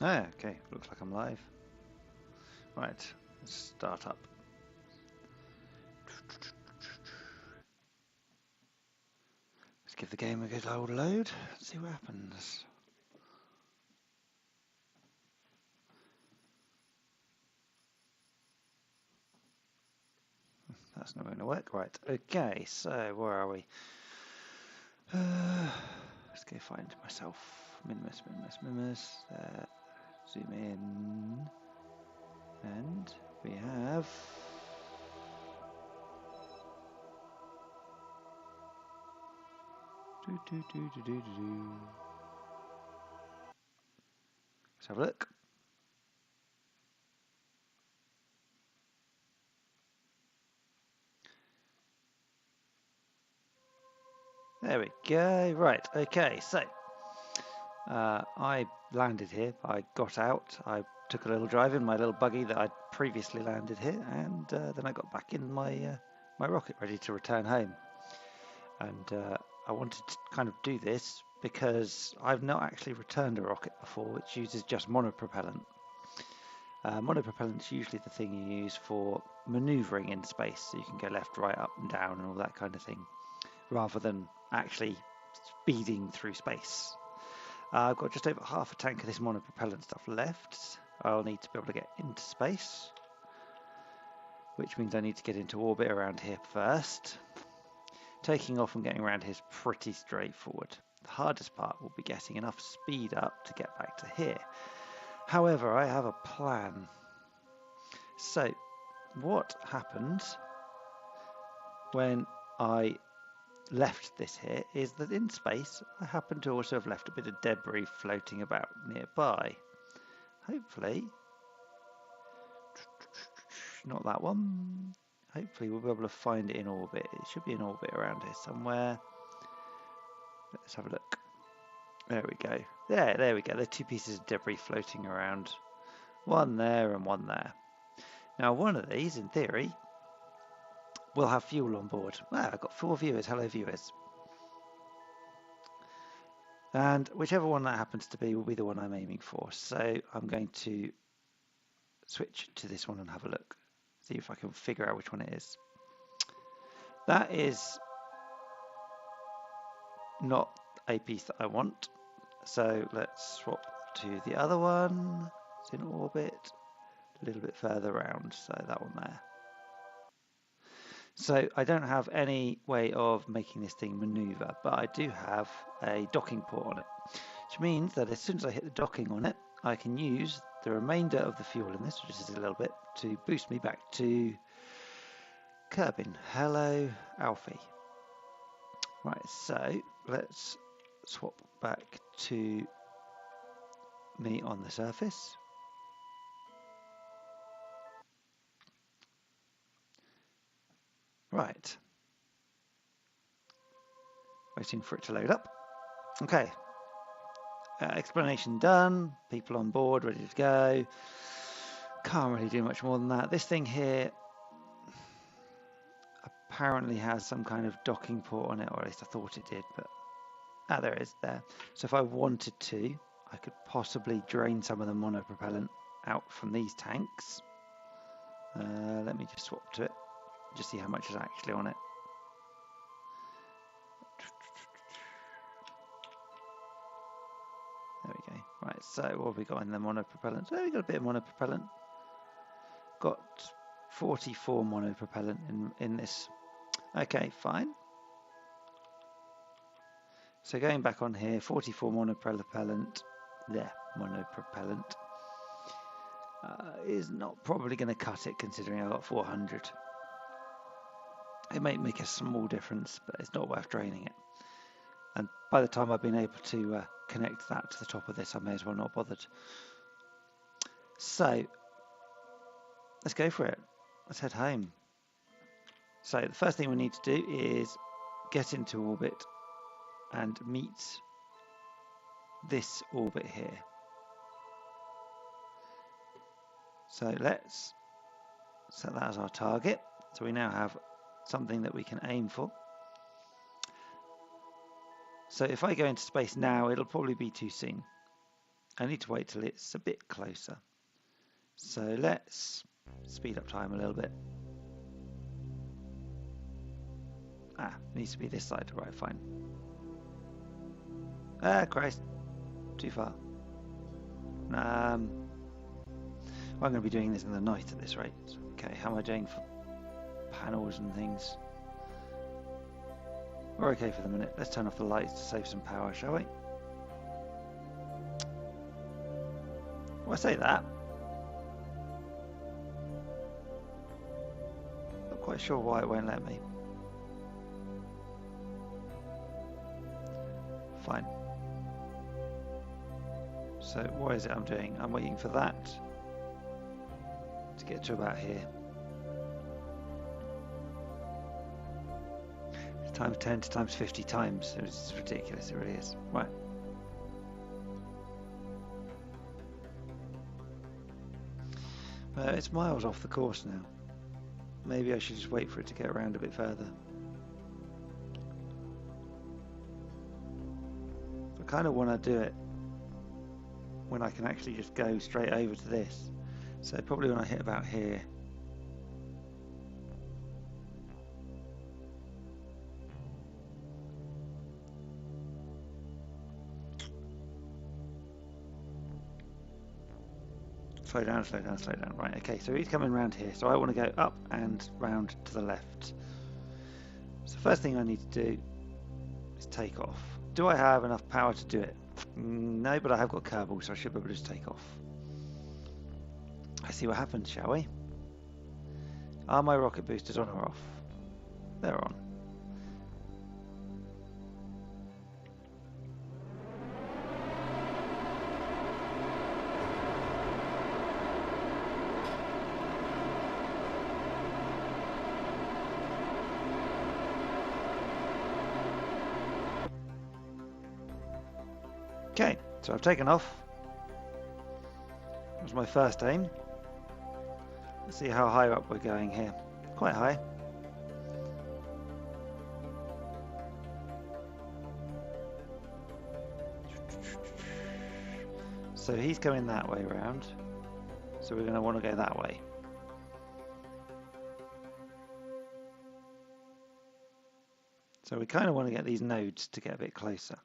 Ah, okay, looks like I'm live. Right, let's start up. Let's give the game a good old load, see what happens. That's not going to work. Right, okay, so where are we? Let's go find myself. Minmus. Zoom in. And we have... Let's have a look. There we go. Right, okay, so I landed here. I got out. I took a little drive in my little buggy that I'd previously landed here, and then I got back in my my rocket ready to return home. And I wanted to kind of do this because I've not actually returned a rocket before which uses just monopropellant. Monopropellant is usually the thing you use for maneuvering in space, so you can go left, right, up and down and all that kind of thing, rather than actually speeding through space. I've got just over half a tank of this monopropellant stuff left. I'll need to be able to get into space, which means I need to get into orbit around here first. Taking off and getting around here is pretty straightforward. The hardest part will be getting enough speed up to get back to here. However, I have a plan. So, what happened when I left this here is that in space I happen to also have left a bit of debris floating about nearby. Hopefully, not that one. Hopefully we'll be able to find it in orbit. It should be in orbit around here somewhere. Let's have a look. There we go. There we go. There are two pieces of debris floating around. One there and one there. Now one of these, in theory, will have fuel on board. Well, I've got 4 viewers. Hello, viewers. And whichever one that happens to be will be the one I'm aiming for. So I'm going to switch to this one and have a look. See if I can figure out which one it is. That is not a piece that I want. So let's swap to the other one. It's in orbit, a little bit further around. So that one there. So I don't have any way of making this thing maneuver, but I do have a docking port on it, which means that as soon as I hit the docking on it, I can use the remainder of the fuel in this, which is a little bit, to boost me back to Kerbin. Hello, Alfie. Right, so let's swap back to me on the surface. Right. Waiting for it to load up. Okay. Explanation done. People on board, ready to go. Can't really do much more than that. This thing here apparently has some kind of docking port on it, or at least I thought it did, but there it is there. So if I wanted to, I could possibly drain some of the monopropellant out from these tanks. Let me just swap to it, just see how much is actually on it. There we go. Right, so what have we got in the monopropellant? So we got a bit of monopropellant. Got 44 monopropellant in this. Okay, fine. So going back on here, 44 monopropellant. There, monopropellant. Is not probably going to cut it considering I've got 400. It may make a small difference, but it's not worth draining it. And by the time I've been able to connect that to the top of this, I may as well not bothered. So let's go for it. Let's head home. So the first thing we need to do is get into orbit and meet this orbit here. So let's set that as our target. So we now have something that we can aim for. So if I go into space now, it'll probably be too soon. I need to wait till it's a bit closer. So let's speed up time a little bit. Needs to be this side. Right, fine. Christ. Too far. I'm going to be doing this in the night at this rate. Okay, how am I doing for panels and things? We're okay for the minute. Let's turn off the lights to save some power, shall we? Well, I say that. Not quite sure why it won't let me. Fine. So what is it I'm doing? I'm waiting for that to get to about here. Times 10 to times 50 times. It's ridiculous, it really is. Right. It's miles off the course now. Maybe I should just wait for it to get around a bit further. I kind of want to do it when I can actually just go straight over to this. So probably when I hit about here. Slow down, slow down, slow down. Right, okay, so he's coming round here. So I want to go up and round to the left. So the first thing I need to do is take off. Do I have enough power to do it? No, but I have got Kerbal, so I should be able to just take off. Let's see what happens, shall we? Are my rocket boosters on or off? They're on. Okay, so I've taken off. That was my first aim. Let's see how high up we're going here. Quite high. So he's coming that way round. So we're going to want to go that way. So we kind of want to get these nodes to get a bit closer.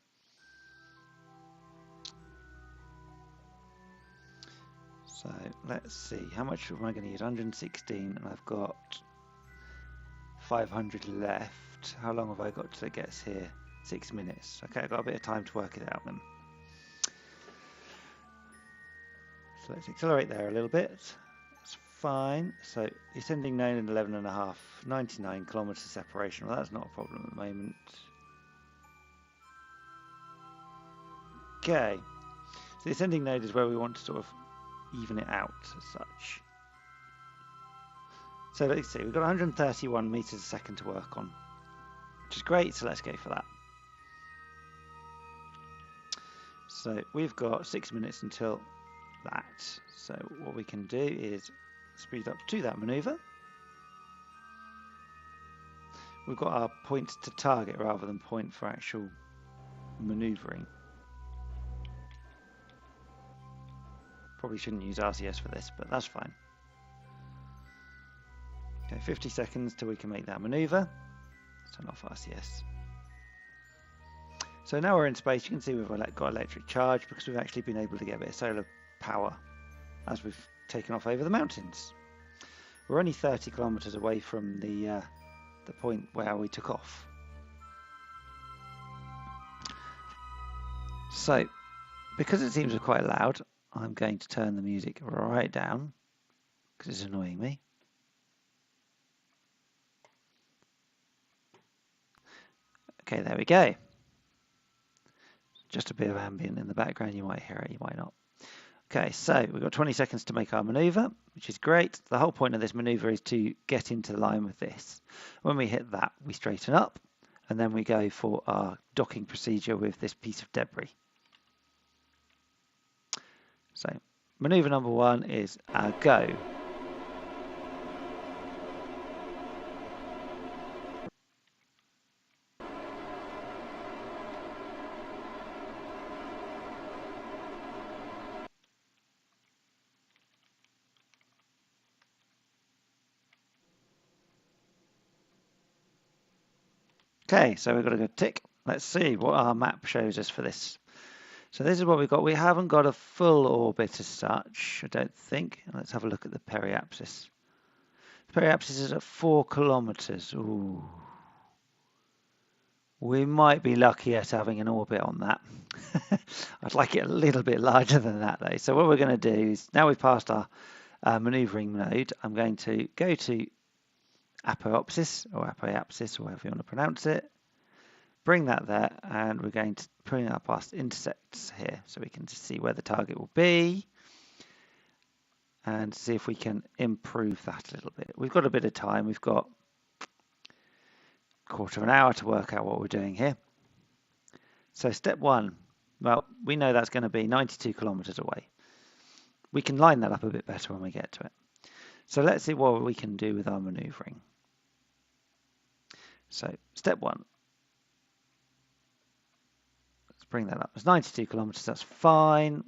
So let's see, how much am I going to use? 116, and I've got 500 left. How long have I got till it gets here? 6 minutes. Okay, I've got a bit of time to work it out then. So let's accelerate there a little bit. That's fine. So you're sending 9 and 11 and a half, 99 kilometers separation. Well, that's not a problem at the moment. Okay, so the ascending node is where we want to sort of even it out as such. So let's see, we've got 131 meters a second to work on, which is great, so let's go for that. So we've got 6 minutes until that. So what we can do is speed up to that maneuver. We've got our point to target rather than point for actual maneuvering. Probably shouldn't use RCS for this, but that's fine. Okay, 50 seconds till we can make that maneuver. Let's turn off RCS. So now we're in space. You can see we've got electric charge because we've actually been able to get a bit of solar power as we've taken off over the mountains. We're only 30 kilometers away from the point where we took off. So, because it seems quite loud, I'm going to turn the music right down because it's annoying me. Okay, there we go. Just a bit of ambient in the background. You might hear it, you might not. Okay, so we've got 20 seconds to make our maneuver, which is great. The whole point of this maneuver is to get into line with this. When we hit that, we straighten up, and then we go for our docking procedure with this piece of debris. So, maneuver number 1 is our go. Okay, so we've got a good tick. Let's see what our map shows us for this. So this is what we've got. We haven't got a full orbit as such, I don't think. Let's have a look at the periapsis. The periapsis is at 4 kilometers. Ooh. We might be lucky at having an orbit on that. I'd like it a little bit larger than that though. So what we're going to do is, now we've passed our maneuvering mode, I'm going to go to apoapsis or apoapsis, or however you want to pronounce it. Bring that there, and we're going to bring up our intersects here so we can just see where the target will be and see if we can improve that a little bit. We've got a bit of time. We've got a quarter of an hour to work out what we're doing here. So step one, well, we know that's going to be 92 kilometers away. We can line that up a bit better when we get to it. So let's see what we can do with our maneuvering. So step one, let's bring that up. It's 92 kilometers, that's fine.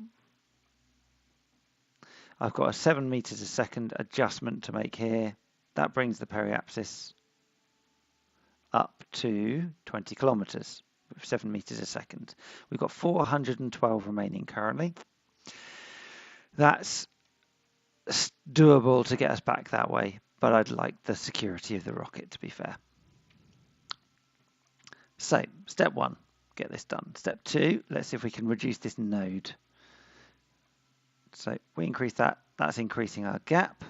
I've got a 7 meters a second adjustment to make here. That brings the periapsis up to 20 kilometers, 7 meters a second. We've got 412 remaining currently. That's doable to get us back that way, but I'd like the security of the rocket, to be fair. So step one, get this done. Step two, let's see if we can reduce this node. So if we increase that, that's increasing our gap.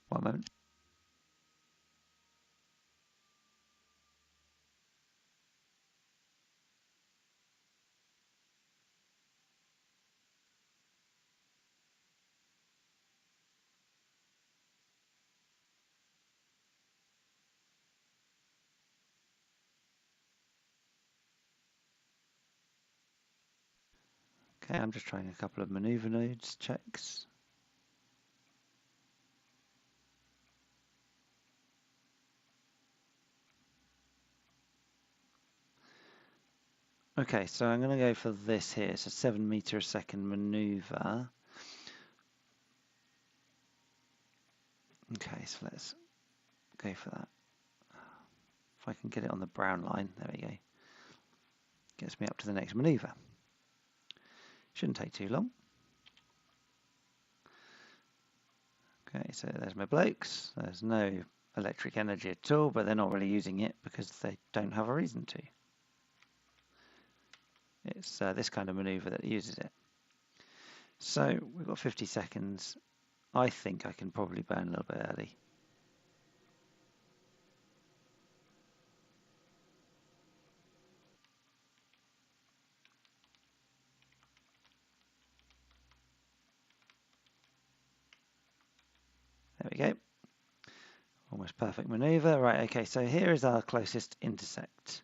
One moment. Okay, I'm just trying a couple of maneuver nodes checks. Okay, so I'm going to go for this here. It's a 7 meter a second maneuver. Okay, so let's go for that. If I can get it on the brown line, there we go. Gets me up to the next maneuver. Shouldn't take too long. Okay, so there's my blokes. There's no electric energy at all, but they're not really using it because they don't have a reason to. It's this kind of maneuver that uses it. So we've got 50 seconds. I think I can probably burn a little bit early. There we go. Almost perfect maneuver. Right, okay, so here is our closest intersect.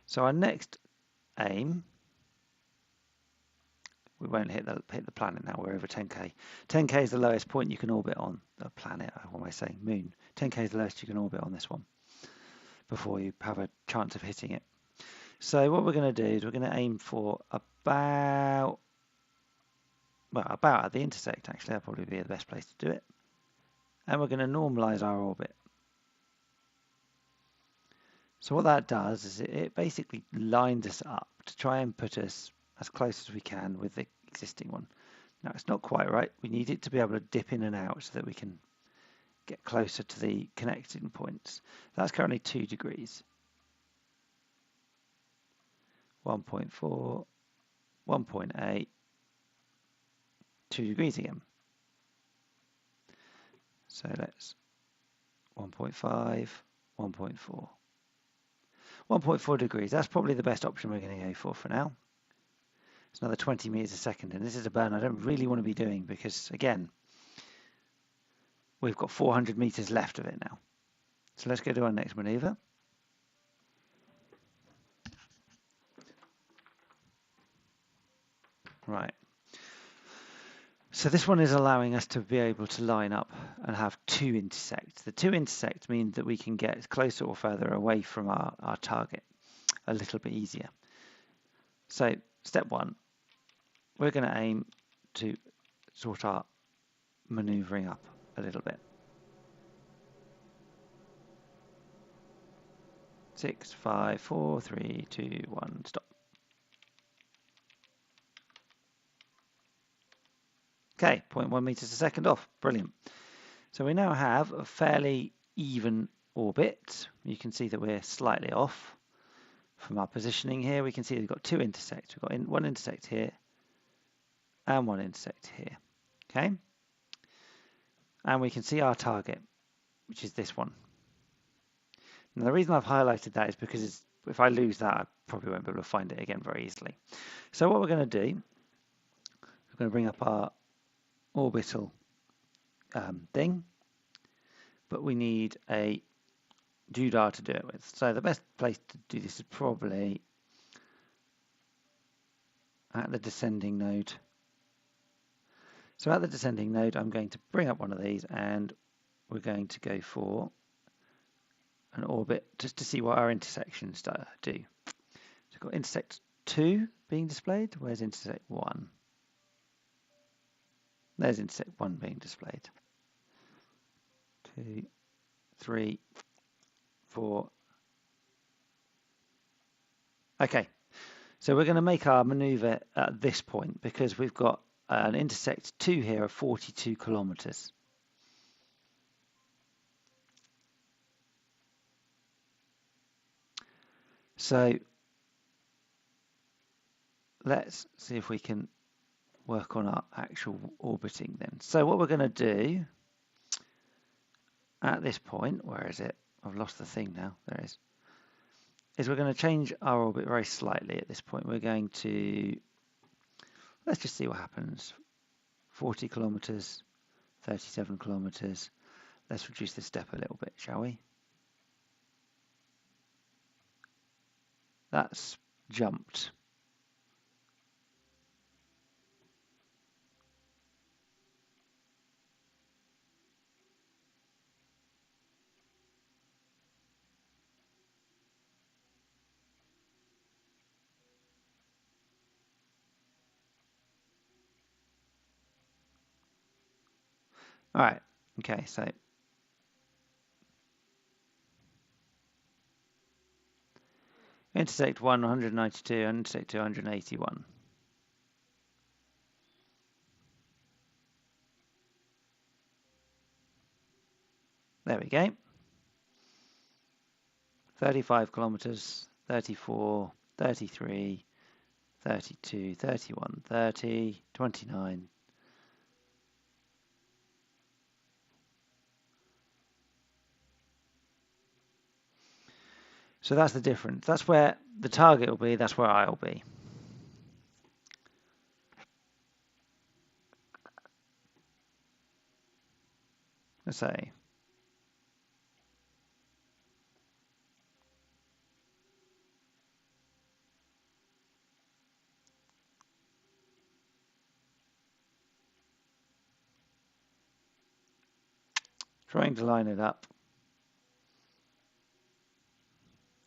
So our next aim, we won't hit the planet now, we're over 10k. 10k is the lowest point you can orbit on a planet, what am I saying, moon. 10k is the lowest you can orbit on this one before you have a chance of hitting it. So what we're going to do is we're going to aim for about at the intersect, actually. That'll probably be the best place to do it. And we're going to normalize our orbit. So what that does is it basically lines us up to try and put us as close as we can with the existing one. Now it's not quite right. We need it to be able to dip in and out so that we can get closer to the connecting points. That's currently 2 degrees. 1.4, 1.8, 2 degrees again. So let's 1.5, 1.4. 1.4 degrees, that's probably the best option we're going to go for now. It's another 20 meters a second, and this is a burn I don't really want to be doing because, again, we've got 400 meters left of it now. So let's go to our next maneuver. Right. So this one is allowing us to be able to line up and have 2 intersects. The 2 intersects mean that we can get closer or further away from our target a little bit easier. So step one, we're going to aim to sort our manoeuvring up a little bit. 6, 5, 4, 3, 2, 1, stop. Okay, 0.1 meters a second off. Brilliant. So we now have a fairly even orbit. You can see that we're slightly off from our positioning here. We can see we've got two intersects. We've got one intersect here and one intersect here. Okay, and we can see our target, which is this one. Now the reason I've highlighted that is because if I lose that, I probably won't be able to find it again very easily. So what we're going to do, we're going to bring up our orbital thing, but we need a doodah to do it with. So the best place to do this is probably at the descending node. So at the descending node, I'm going to bring up one of these and we're going to go for an orbit just to see what our intersections do. So we've got intersect 2 being displayed. Where's intersect 1? There's intersect 1 being displayed. 2, 3, 4. Okay, so we're going to make our maneuver at this point because we've got an intersect 2 here of 42 kilometers. So let's see if we can work on our actual orbiting then. So what we're going to do at this point, where is it? I've lost the thing now. There it is we're going to change our orbit very slightly at this point. We're going to, let's just see what happens. 40 kilometers, 37 kilometers. Let's reduce the step a little bit, shall we? That's jumped. All right, okay, so intersect 1, 192, and intersect 2, 181. There we go. 35 kilometers, 34, 33, 32, 31, 30, 29. So that's the difference. That's where the target will be, that's where I'll be. Let's say trying to line it up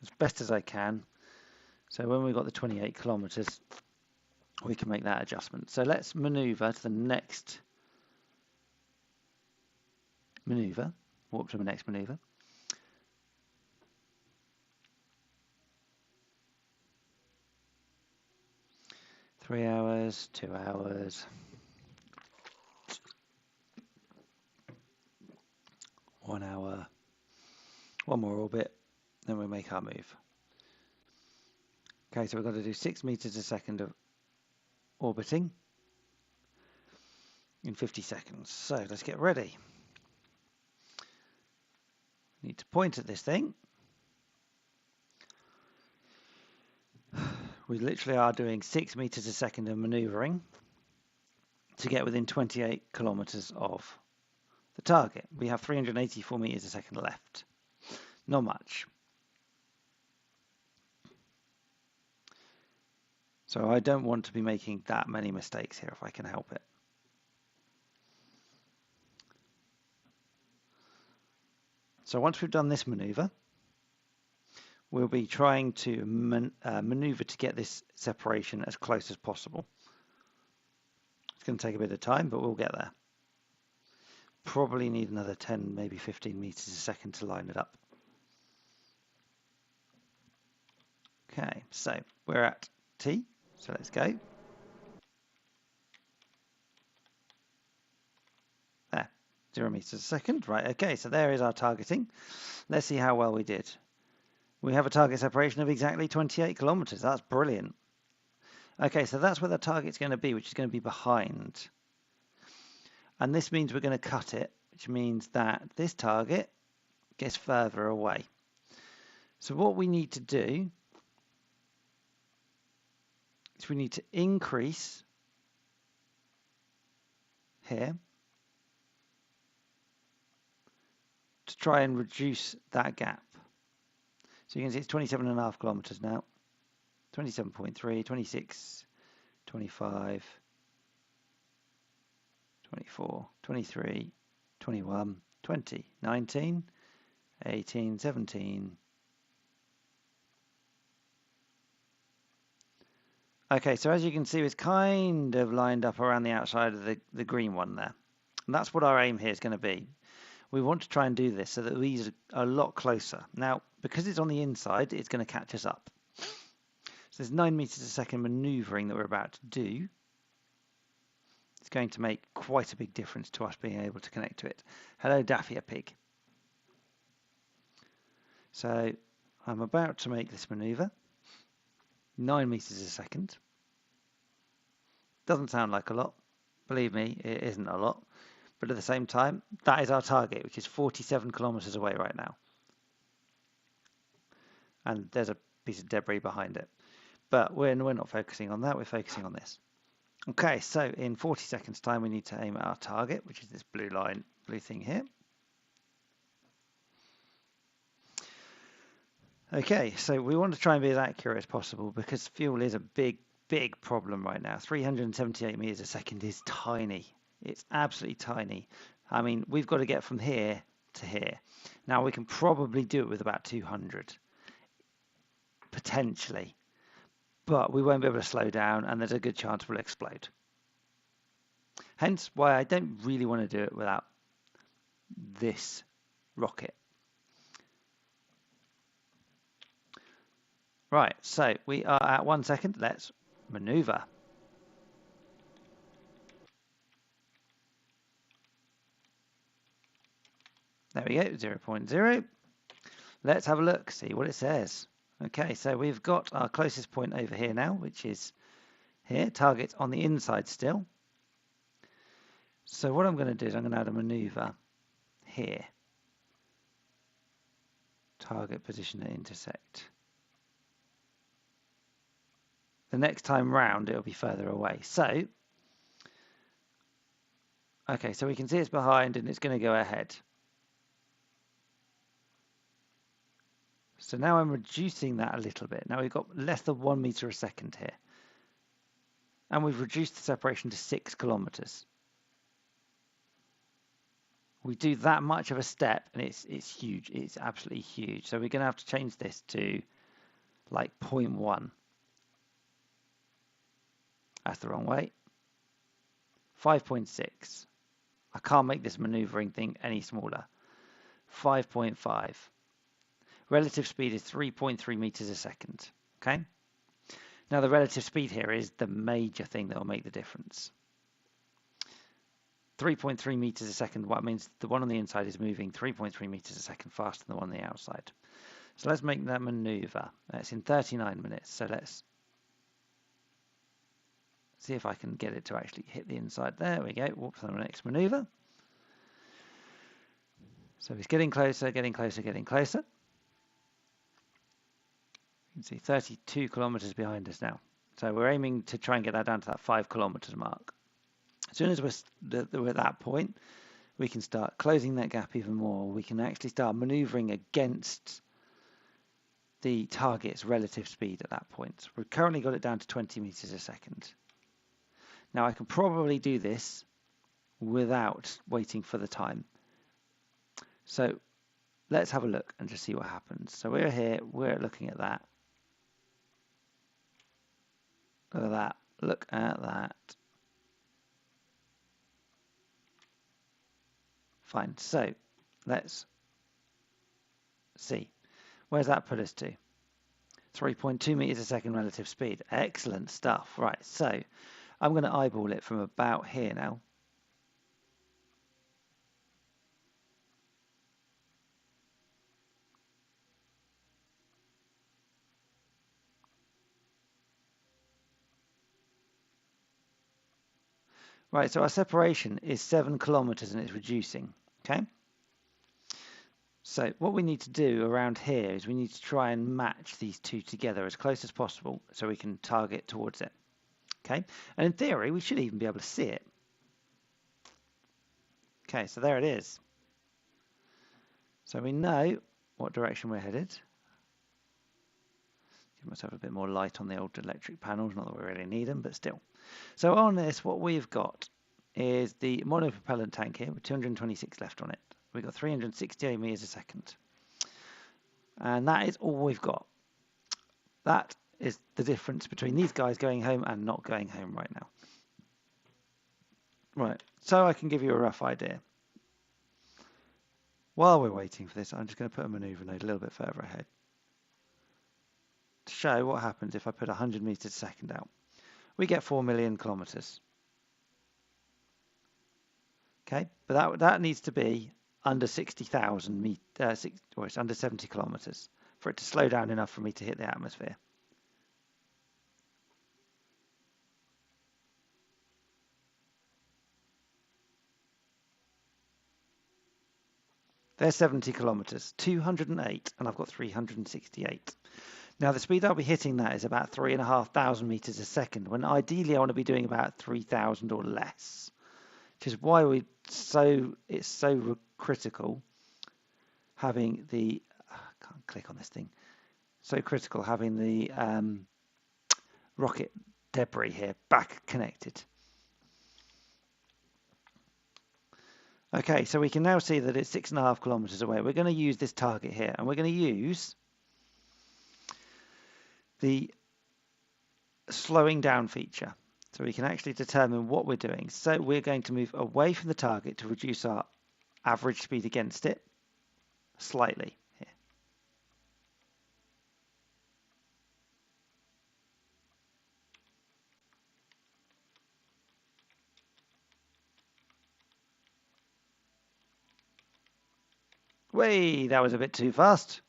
as best as I can. So when we've got the 28 kilometers, we can make that adjustment. So let's maneuver to the next maneuver, warp to the next maneuver. Three hours, 2 hours. 1 hour, one more orbit, then we'll make our move. Okay, so we've got to do 6 meters a second of orbiting in 50 seconds. So let's get ready. Need to point at this thing. We literally are doing 6 meters a second of maneuvering to get within 28 kilometers of the target. We have 384 meters a second left. Not much. So I don't want to be making that many mistakes here if I can help it. So once we've done this maneuver, we'll be trying to maneuver to get this separation as close as possible. It's going to take a bit of time, but we'll get there. Probably need another 10, maybe 15 meters a second to line it up. Okay, so we're at T, so let's go. There, 0 meters a second. Right, okay, so there is our targeting. Let's see how well we did. We have a target separation of exactly 28 kilometers. That's brilliant. Okay, so that's where the target's going to be, which is going to be behind. And this means we're going to cut it, which means that this target gets further away. So what we need to do is we need to increase here to try and reduce that gap. So you can see it's 27.5 kilometers now. 27.3, 26, 25, 24, 23, 21, 20, 19, 18, 17. Okay, so as you can see, it's kind of lined up around the outside of the green one there. And that's what our aim here is going to be. We want to try and do this so that these are a lot closer. Now, because it's on the inside, it's going to catch us up. So there's 9 meters a second maneuvering that we're about to do. It's going to make quite a big difference to us being able to connect to it. Hello, Daffy Pig. So I'm about to make this maneuver. 9 meters a second. Doesn't sound like a lot. Believe me, it isn't a lot. But at the same time, that is our target, which is 47 kilometers away right now. And there's a piece of debris behind it. But we're not focusing on that, we're focusing on this. Okay, so in 40 seconds time, we need to aim at our target, which is this blue line, blue thing here. Okay, so we want to try and be as accurate as possible because fuel is a big problem right now. 378 meters a second is tiny. It's absolutely tiny. I mean, we've got to get from here to here. Now, we can probably do it with about 200, potentially. But we won't be able to slow down, and there's a good chance we'll explode. Hence why I don't really want to do it without this rocket. Right, so we are at 1 second. Let's maneuver. There we go, 0.0. Let's have a look, see what it says. Okay, so we've got our closest point over here now, which is here. Target's on the inside still. So what I'm going to do is I'm going to add a maneuver here. Target position at intersect. The next time round, it'll be further away. So, okay, so we can see it's behind and it's going to go ahead. So now I'm reducing that a little bit. Now we've got less than 1 meter a second here. And we've reduced the separation to 6 kilometers. We do that much of a step and it's huge. It's absolutely huge. So we're going to have to change this to like 0.1. That's the wrong way. 5.6. I can't make this maneuvering thing any smaller. 5.5. Relative speed is 3.3 meters a second. Okay. Now the relative speed here is the major thing that will make the difference. 3.3 meters a second. What means the one on the inside is moving 3.3 meters a second faster than the one on the outside. So let's make that maneuver. It's in 39 minutes. So let's see if I can get it to actually hit the inside. There we go. Whoops, on the next maneuver. So it's getting closer, getting closer, getting closer. You can see 32 kilometers behind us now. So we're aiming to try and get that down to that 5 kilometers mark. As soon as we're at that point, we can start closing that gap even more. We can actually start maneuvering against the target's relative speed at that point. We've currently got it down to 20 meters a second. Now I can probably do this without waiting for the time. So let's have a look and just see what happens. So we're here, we're looking at that. Look at that, look at that. Fine. So let's see. Where's that put us to? 3.2 meters a second relative speed. Excellent stuff. Right, so I'm going to eyeball it from about here now. Right, so our separation is 7 kilometers and it's reducing. Okay. So what we need to do around here is we need to try and match these two together as close as possible so we can target towards it. Okay, and in theory we should even be able to see it. Okay, so there it is. So we know what direction we're headed. Give myself a bit more light on the old electric panels, not that we really need them, but still. So on this, what we've got is the monopropellant tank here with 226 left on it. We've got 368 meters a second. And that is all we've got. That is the difference between these guys going home and not going home right now. Right, so I can give you a rough idea. While we're waiting for this, I'm just going to put a maneuver node a little bit further ahead to show what happens if I put 100 meters a second out. We get 4 million kilometers. Okay, but that needs to be under 60,000 meters, or it's under 70 kilometers for it to slow down enough for me to hit the atmosphere. There's 70 kilometers, 208, and I've got 368. Now the speed I'll be hitting that is about 3,500 meters a second, when ideally I want to be doing about 3,000 or less, which is why it's so critical having the, I can't click on this thing, so critical having the rocket debris here back connected. Okay, so we can now see that it's 6.5 kilometers away. We're going to use this target here, and we're going to use the slowing down feature. So we can actually determine what we're doing. So we're going to move away from the target to reduce our average speed against it slightly here. Way, that was a bit too fast.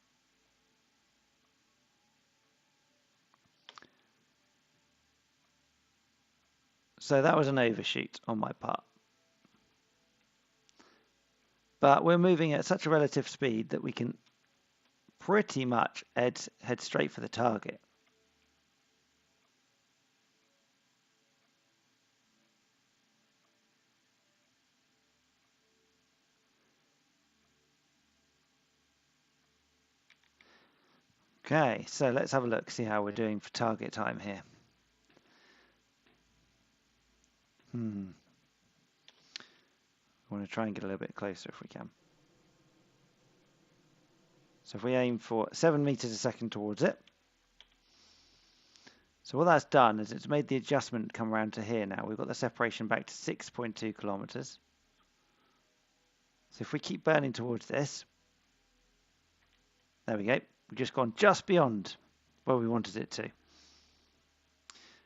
So that was an overshoot on my part. But we're moving at such a relative speed that we can pretty much head straight for the target. Okay, so let's have a look, see how we're doing for target time here. I want to try and get a little bit closer if we can. So if we aim for 7 meters a second towards it. So what that's done is it's made the adjustment come around to here now. We've got the separation back to 6.2 kilometers. So if we keep burning towards this, there we go. We've just gone just beyond where we wanted it to.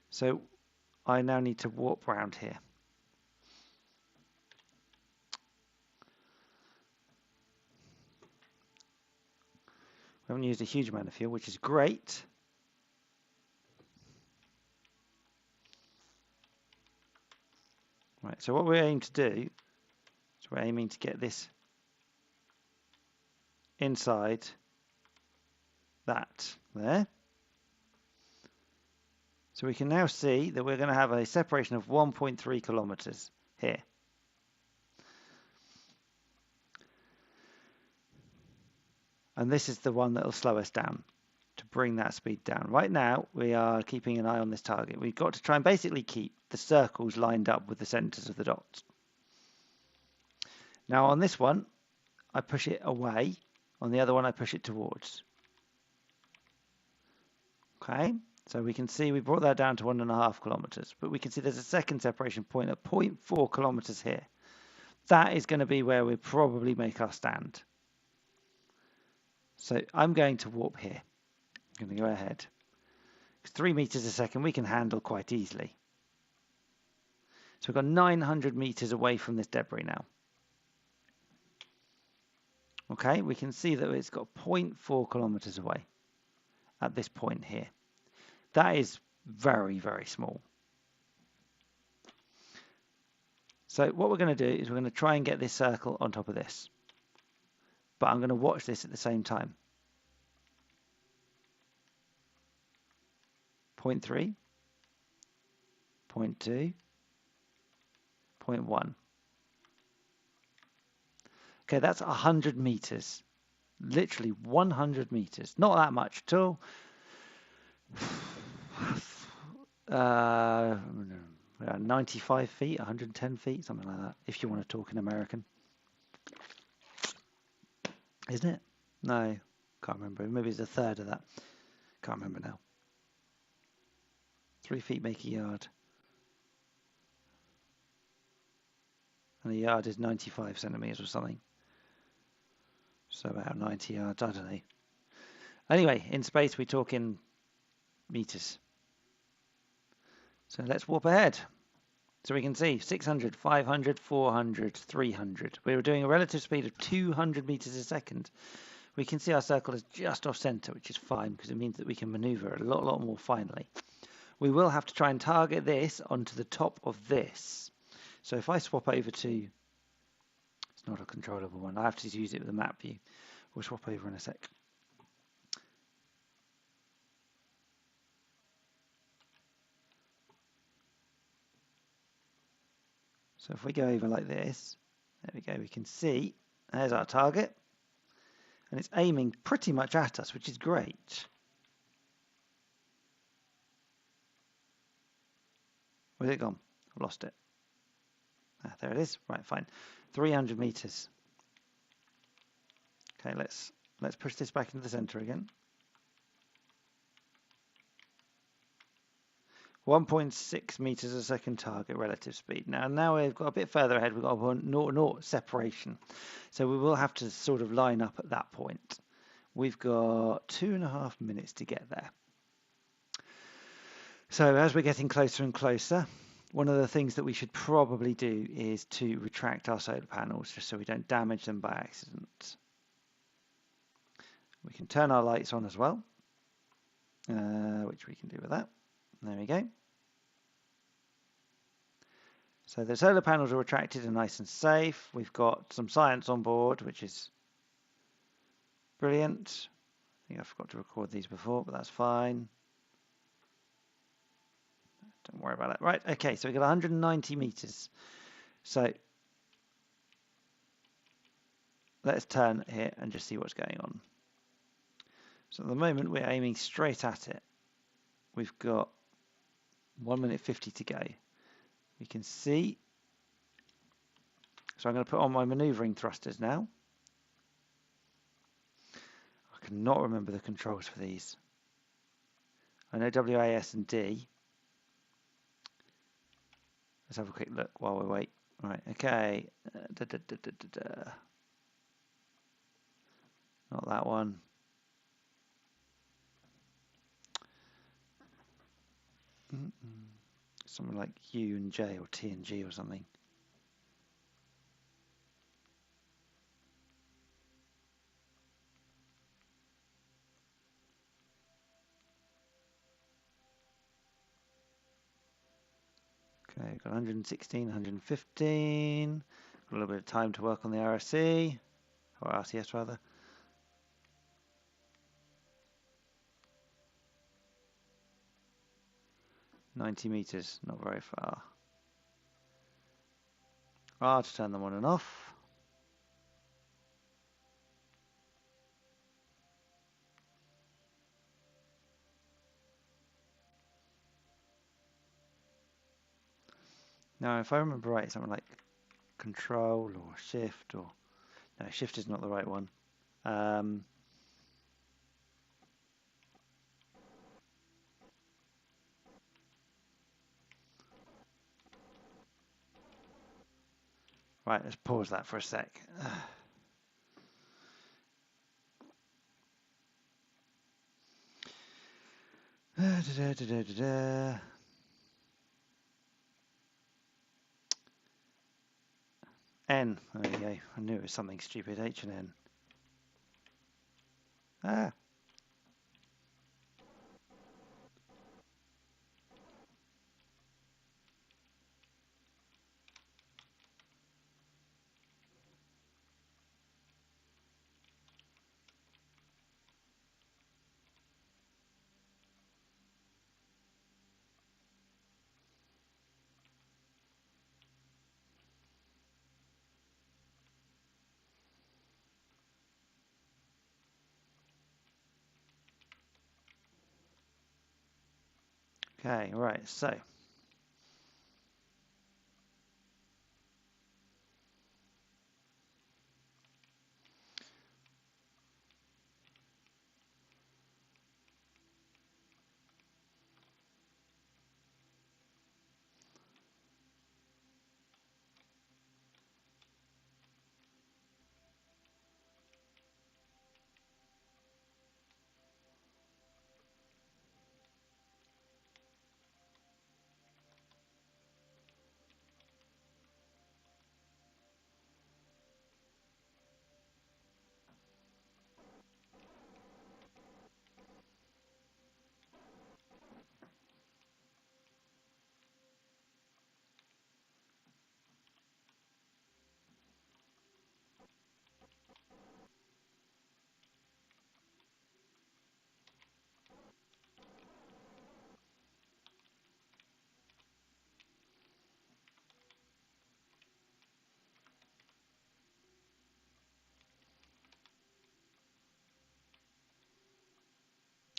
So I now need to warp round here. We haven't used a huge amount of fuel, which is great. Right, so what we're aiming to do is we're aiming to get this inside that there. So we can now see that we're going to have a separation of 1.3 kilometers here. And this is the one that will slow us down to bring that speed down. Right now, we are keeping an eye on this target. We've got to try and basically keep the circles lined up with the centers of the dots. Now on this one, I push it away. On the other one, I push it towards. Okay, so we can see we brought that down to 1.5 kilometers, but we can see there's a second separation point at 0.4 kilometers here. that is going to be where we probably make our stand. So I'm going to warp here. I'm going to go ahead. 3 meters a second we can handle quite easily. So we've got 900 meters away from this debris now. Okay, we can see that it's got 0.4 kilometers away at this point here. That is very, very small. So what we're going to do is we're going to try and get this circle on top of this. But I'm going to watch this at the same time. 0.3, 0.2, 0.1. Okay, that's 100 meters. Literally 100 meters. Not that much at all. 95 feet, 110 feet, something like that, if you want to talk in American. Isn't it? No, can't remember. Maybe it's a third of that. Can't remember now. 3 feet make a yard. And a yard is 95 centimeters or something. So about 90 yards, I don't know. Anyway, in space we talk in meters. So let's warp ahead. So we can see 600, 500, 400, 300. We were doing a relative speed of 200 meters a second. We can see our circle is just off center, which is fine because it means that we can maneuver a lot more finely. We will have to try and target this onto the top of this. So if I swap over to, it's not a controllable one, I have to use it with the map view. We'll swap over in a sec. So if we go over like this, there we go, we can see, there's our target. And it's aiming pretty much at us, which is great. Where's it gone? I've lost it. Ah, there it is. Right, fine. 300 meters. Okay, let's push this back into the center again. 1.6 meters a second target relative speed. Now we've got a bit further ahead. We've got a 0.0 separation. So we will have to sort of line up at that point. We've got 2.5 minutes to get there. So as we're getting closer and closer, one of the things that we should probably do is to retract our solar panels just so we don't damage them by accident. We can turn our lights on as well, which we can do with that. There we go. So the solar panels are retracted and nice and safe. We've got some science on board, which is brilliant. I think I forgot to record these before, but that's fine. Don't worry about it. Right, okay, so we've got 190 meters. So let's turn here and just see what's going on. So at the moment we're aiming straight at it. We've got 1 minute 50 to go. We can see. So I'm going to put on my maneuvering thrusters now. I cannot remember the controls for these. I know WAS and D. Let's have a quick look while we wait. Right, okay. Not that one. Something like U and J or T and G or something. Okay, we've got 116, 115. Got a little bit of time to work on the RSC, or RCS rather. "90 meters, not very far. R to turn them on and off. Now, if I remember right, something like Control or Shift or no, Shift is not the right one. Right, let's pause that for a sec. N. There you go. I knew it was something stupid. H and N. Ah. Okay, right, so.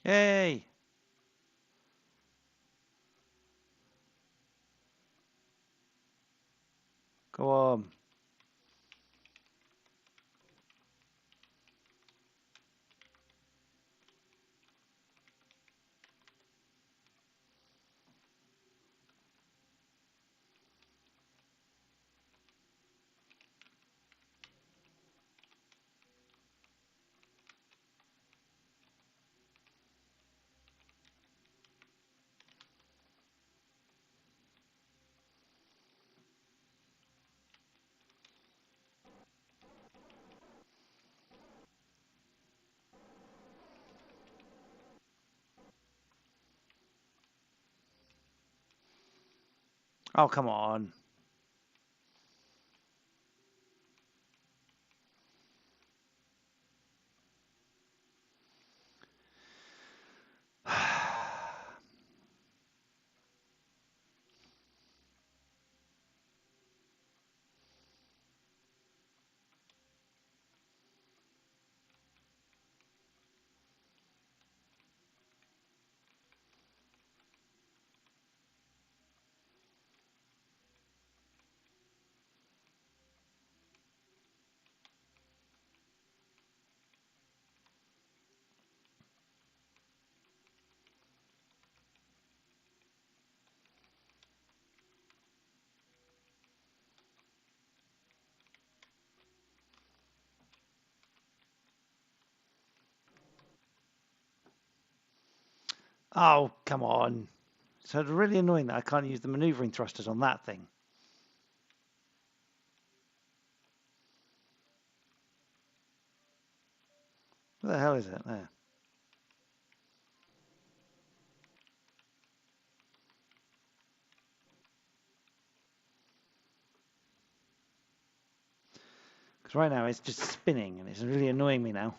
Yay! Go on. Oh, come on. Oh, come on. So it's really annoying that I can't use the maneuvering thrusters on that thing. What the hell is it there? Because right now it's just spinning and it's really annoying me now.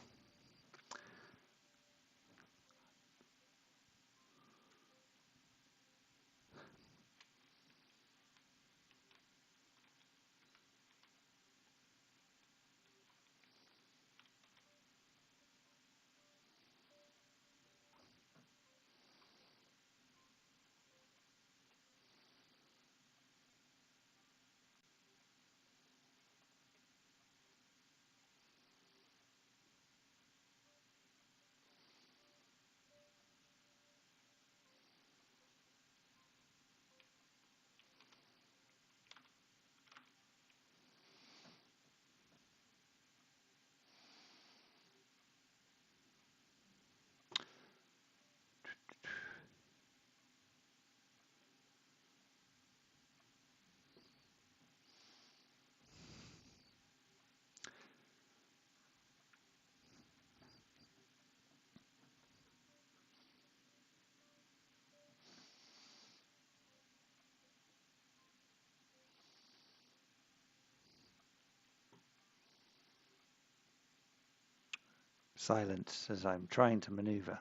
silence as I'm trying to maneuver.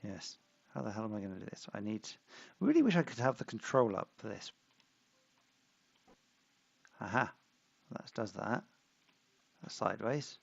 Yes. How the hell am I going to do this? I really wish I could have the control up for this. Aha. That does that. That's sideways.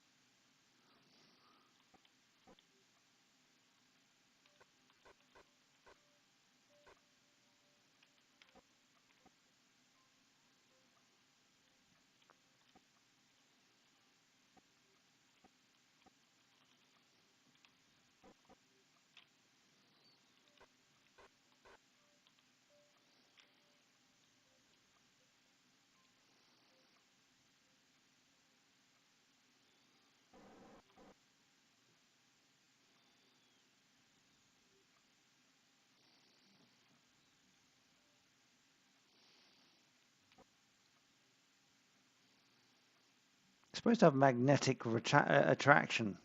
It's supposed to have magnetic attraction.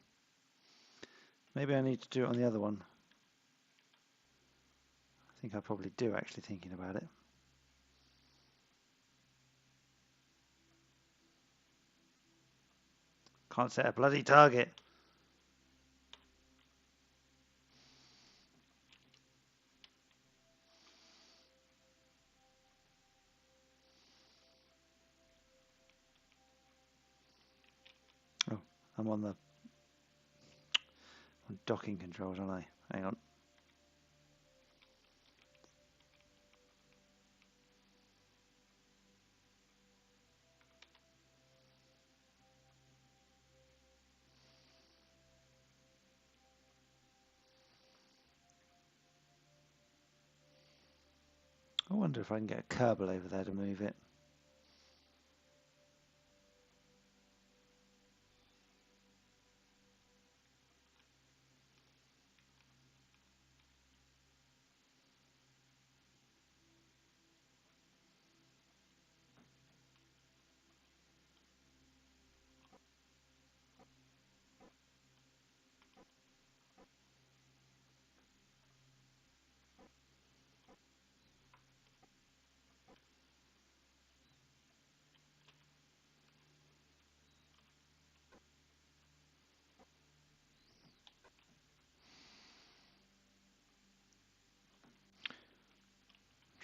Maybe I need to do it on the other one. I think I probably do, actually, thinking about it. Can't set a bloody target. Oh, I'm on docking controls, aren't I? Hang on. I wonder if I can get a Kerbal over there to move it.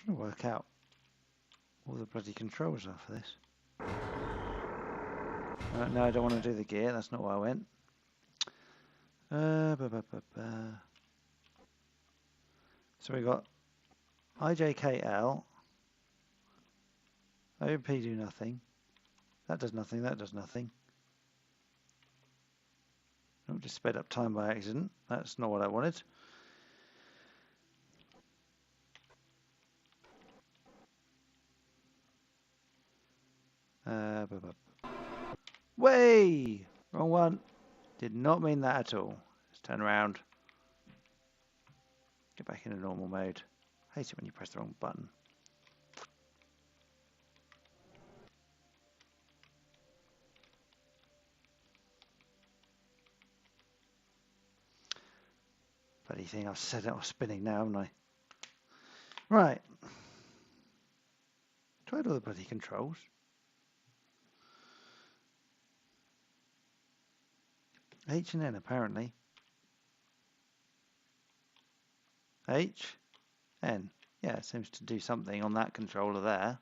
I'm trying to work out all the bloody controls are for this. No, I don't want to do the gear. That's not where I went. So we got IJKL. OP do nothing. That does nothing. That does nothing. Oh, just sped up time by accident. That's not what I wanted. Way! Wrong one. Did not mean that at all. Let's turn around. Get back into normal mode. I hate it when you press the wrong button. Bloody thing, I've set it off spinning now, haven't I? Right. Tried all the bloody controls. H and N apparently. H, N. Yeah, it seems to do something on that controller there.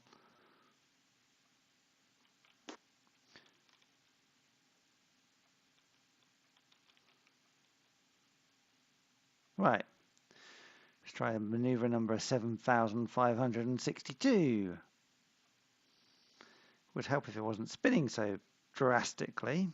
Right. Let's try maneuver number 7562. Would help if it wasn't spinning so drastically.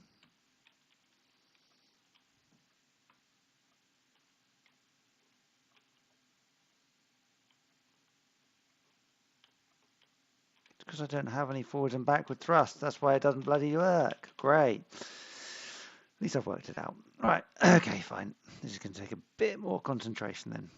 It's because I don't have any forward and backward thrust. That's why it doesn't bloody work. Great. At least I've worked it out. Right, okay, fine. This is going to take a bit more concentration then.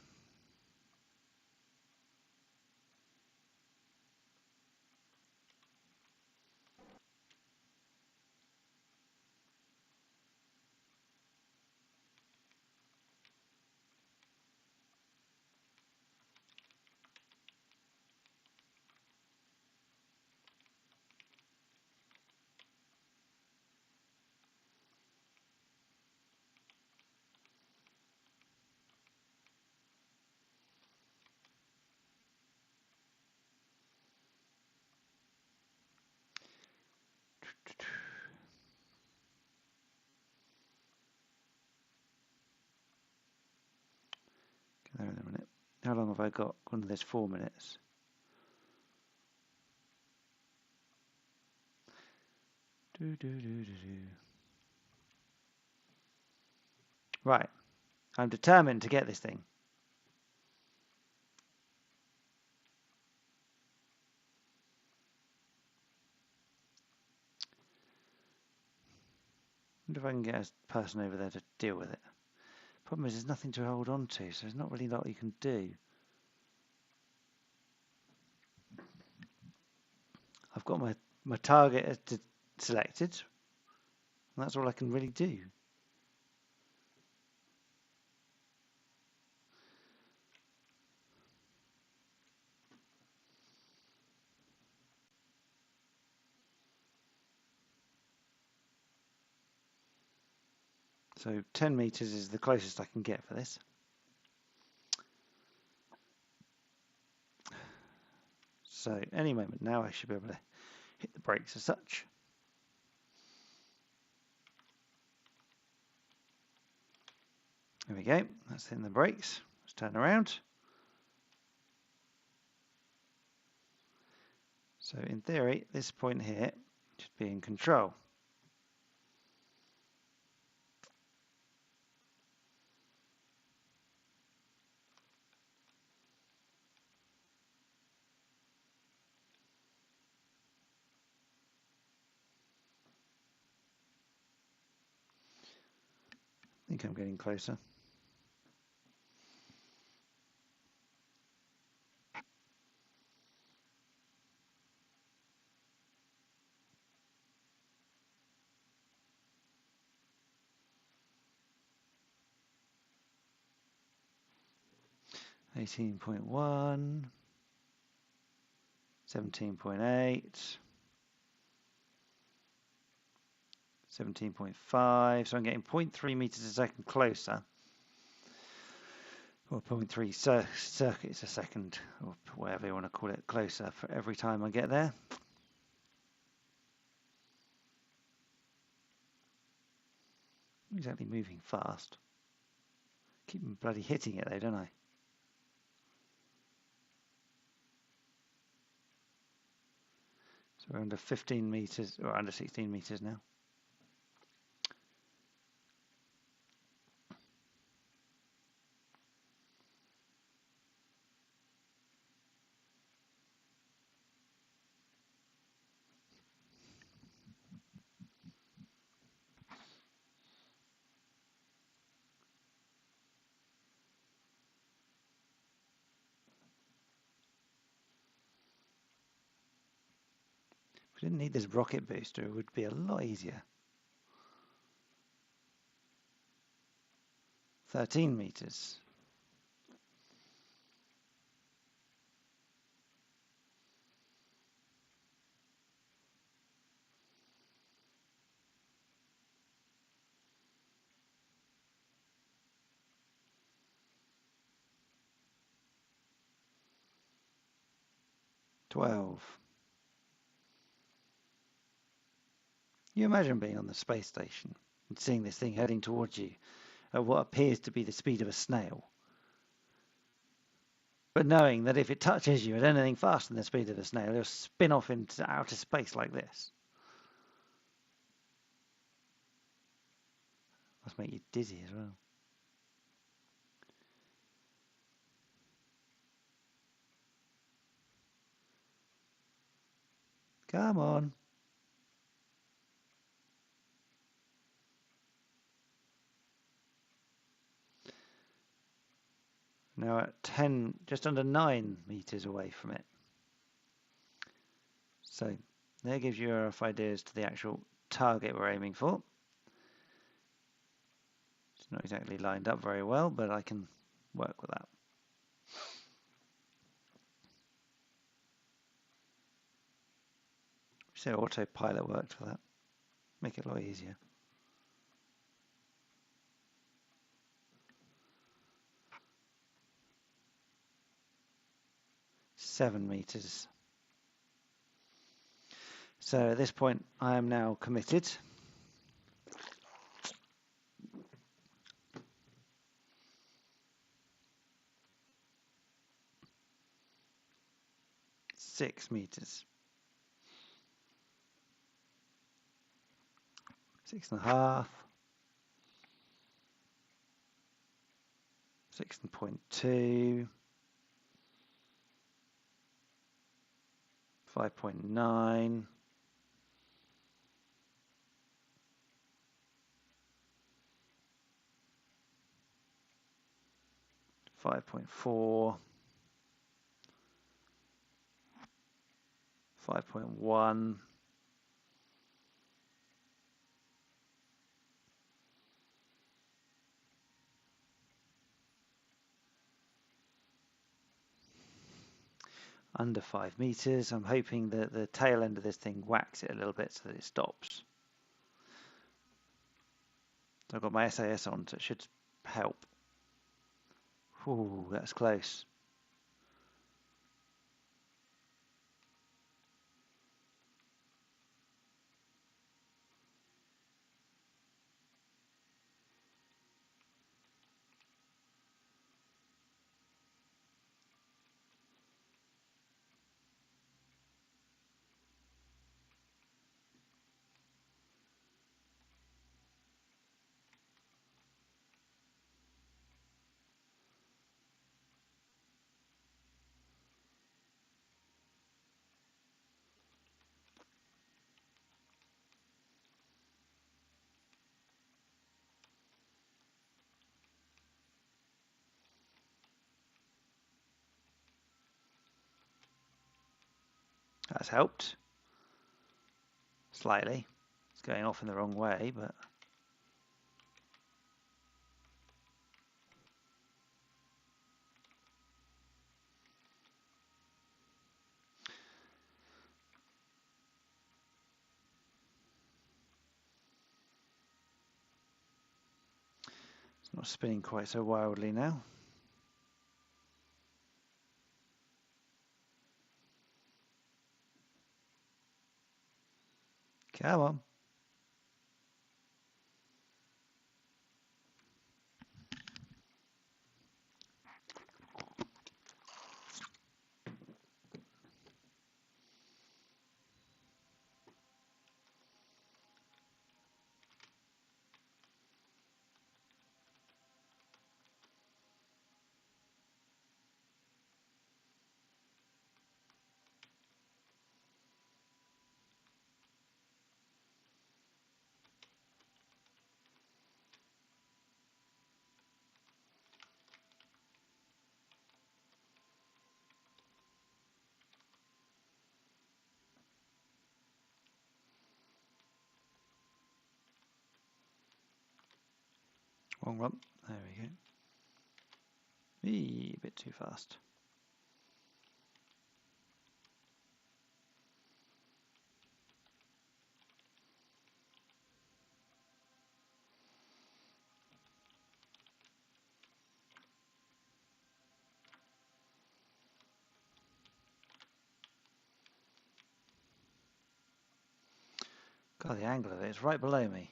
Hang on a minute. How long have I got? There's 4 minutes. Right. I'm determined to get this thing. I wonder if I can get a person over there to deal with it. Problem is, there's nothing to hold on to, so there's not really a lot you can do. I've got my target selected, and that's all I can really do. So 10 meters is the closest I can get for this. So any moment now I should be able to hit the brakes as such. There we go, that's hitting the brakes. Let's turn around. So in theory, this point here should be in control. I think I'm getting closer. $18.1, 17.8, 17.5, so I'm getting 0.3 meters a second closer, or 0.3 circuits a second, or whatever you want to call it, closer for every time I get there. I'm exactly moving fast. Keep bloody hitting it though, don't I? So we're under 15 meters, or under 16 meters now. If we didn't need this rocket booster, it would be a lot easier. 13 meters. $12. You imagine being on the space station and seeing this thing heading towards you at what appears to be the speed of a snail. But knowing that if it touches you at anything faster than the speed of a snail, it'll spin off into outer space like this. Must make you dizzy as well. Come on. Now at 10, just under 9 meters away from it. So there gives you a rough idea as to the actual target we're aiming for. It's not exactly lined up very well, but I can work with that. So autopilot worked for that. Make it a lot easier. $7 meters. So at this point, I am now committed. 6 meters. 6.5. 6.2. 5.9. 5.4. 5.1. 5 meters. I'm hoping that the tail end of this thing whacks it a little bit so that it stops. I've got my SAS on, so it should help. Ooh, that's close. That's helped slightly. It's going off in the wrong way, but it's not spinning quite so wildly now. Come on. Wrong one. There we go. Eee, a bit too fast. God, the angle of it is right below me.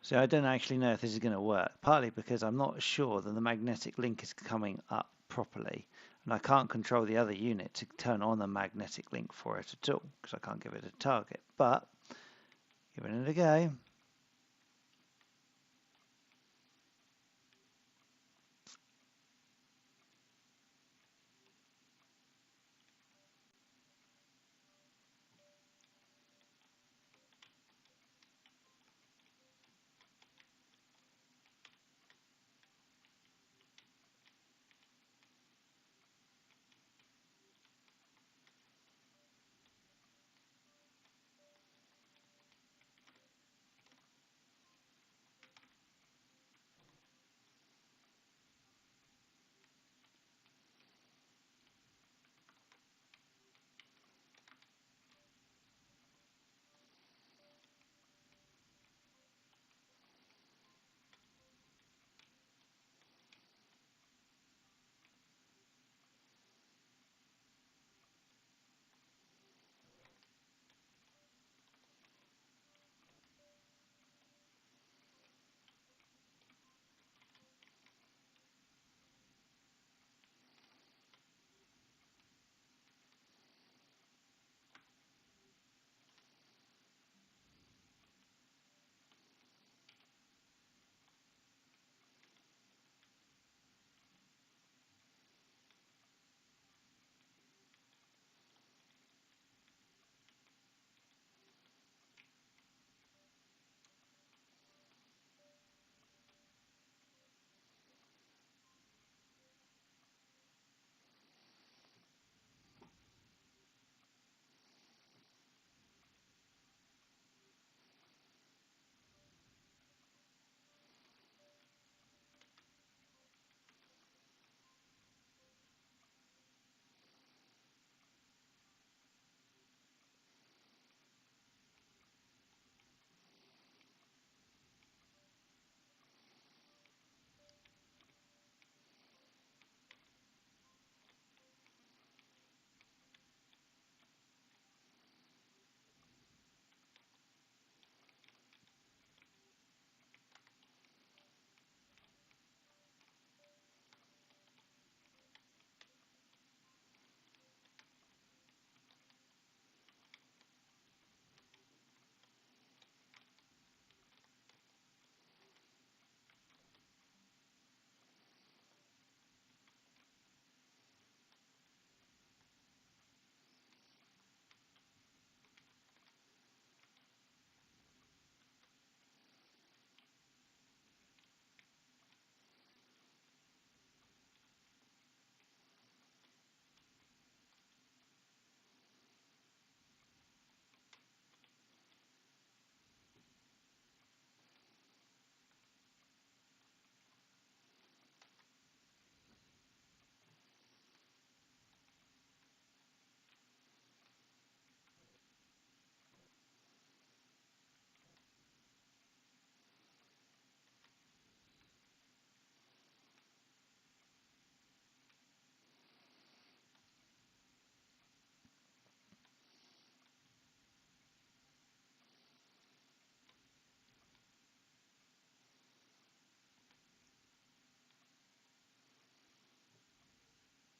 So I don't actually know if this is going to work, partly because I'm not sure that the magnetic link is coming up properly, and I can't control the other unit to turn on the magnetic link for it at all, because I can't give it a target, but giving it a go.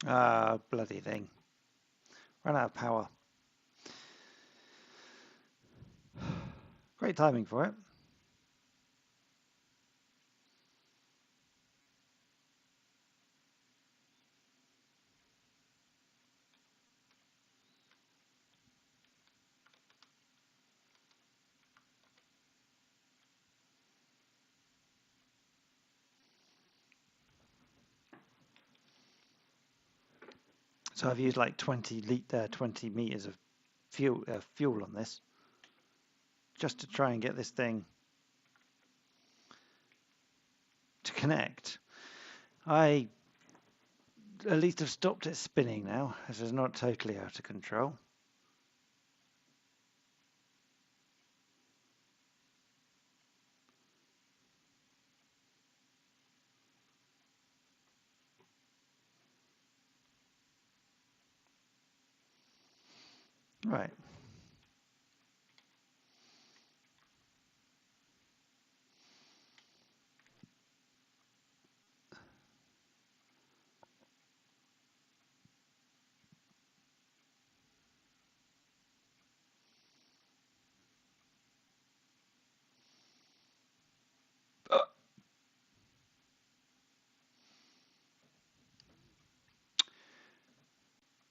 Ah, bloody thing. Ran out of power. Great timing for it. So I've used like 20 meters of fuel on this, just to try and get this thing to connect. I at least have stopped it spinning now, as it's not totally out of control. Right.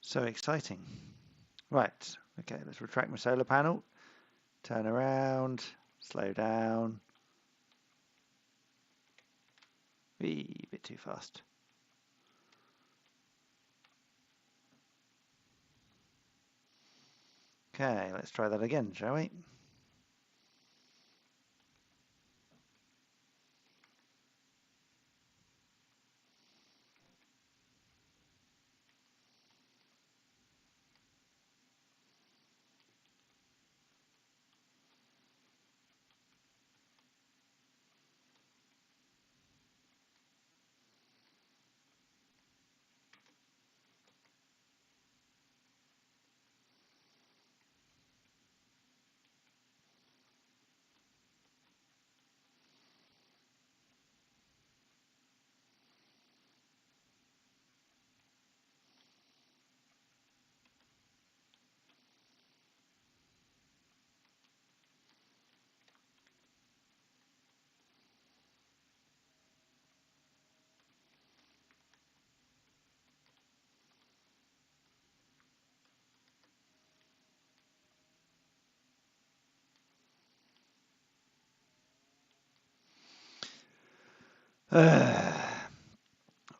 So exciting. Right. Okay, let's retract my solar panel. Turn around. Slow down. A bit too fast. Okay, let's try that again, shall we?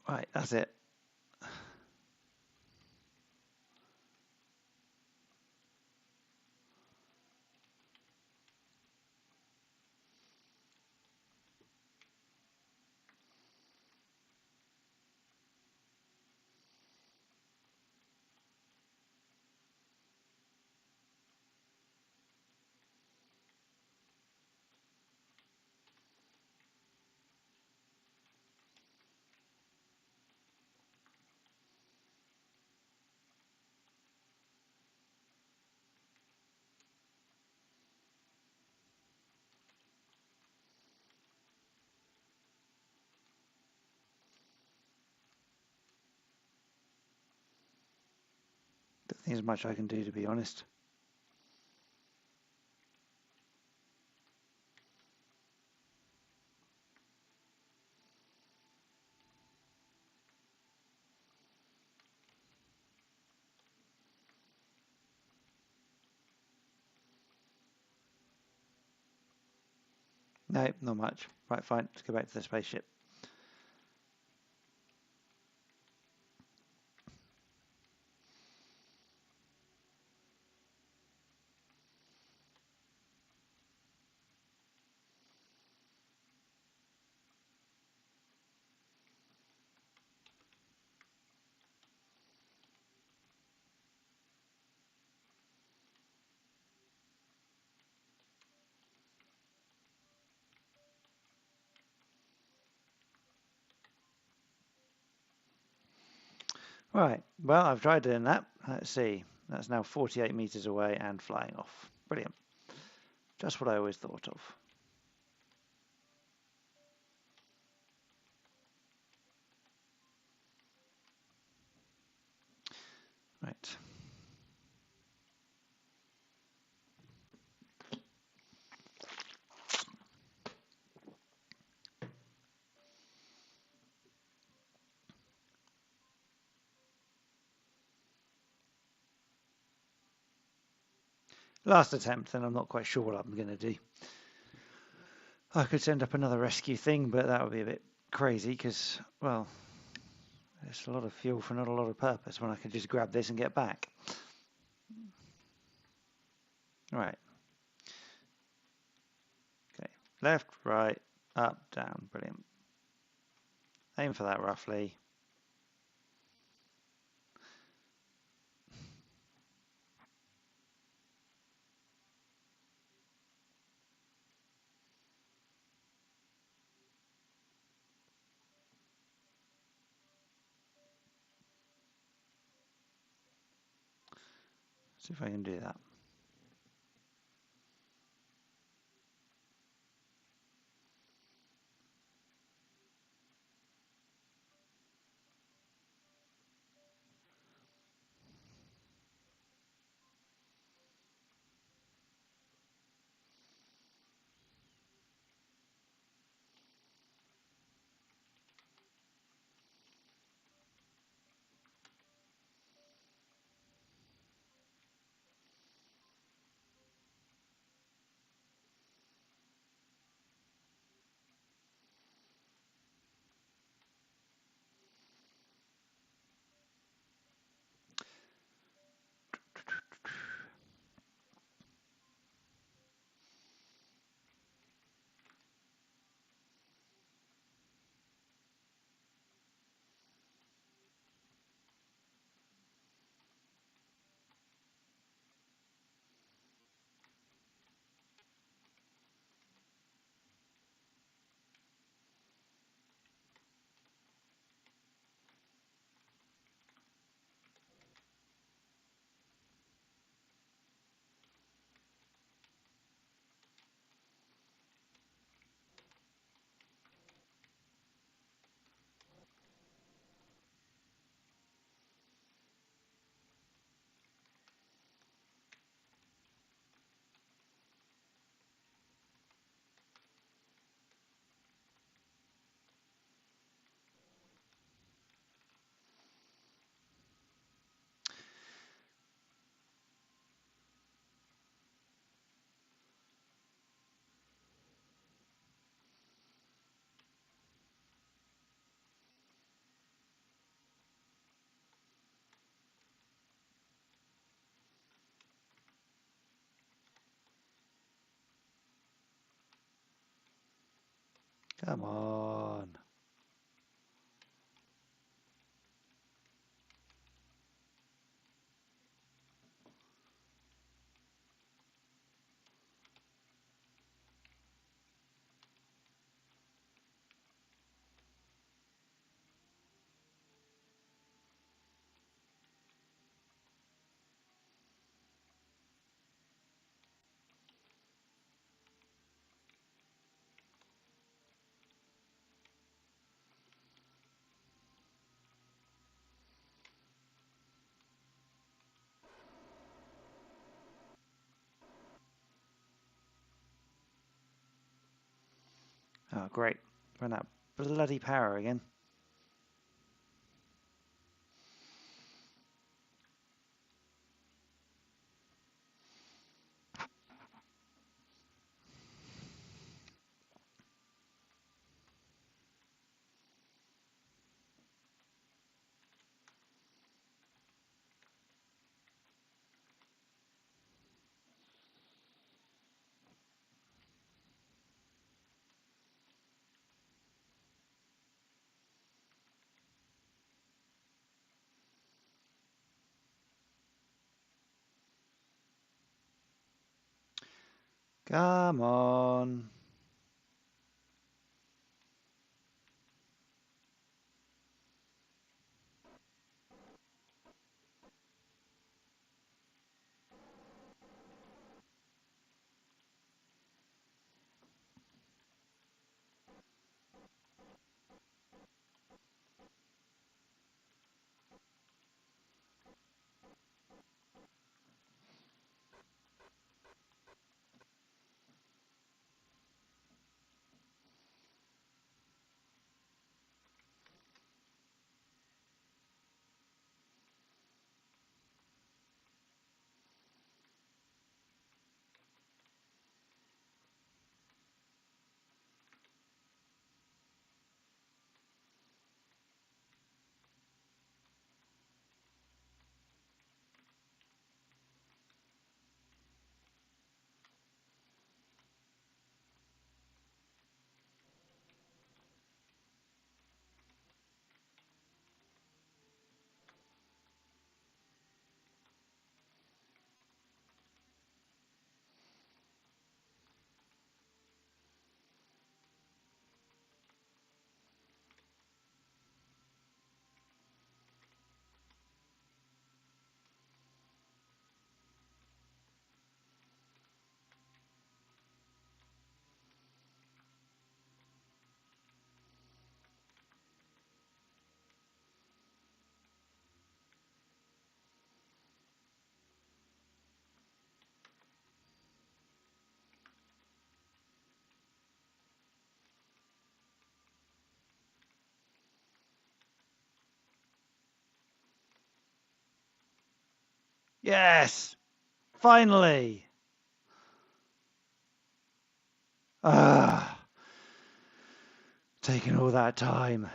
Right, that's it. Don't think there's much I can do, to be honest. No, not much. Right, fine. Let's go back to the spaceship. Right, well, I've tried doing that. Let's see. That's now 48 meters away and flying off. Brilliant. Just what I always thought of. Right. Last attempt, and I'm not quite sure what I'm going to do. I could send up another rescue thing, but that would be a bit crazy because, well, it's a lot of fuel for not a lot of purpose when I could just grab this and get back. Right. Okay. Left, right, up, down. Brilliant. Aim for that roughly. See if I can do that. Come on. Oh, great. Run out bloody power again. Come on. Yes! Finally! Ah, taking all that time.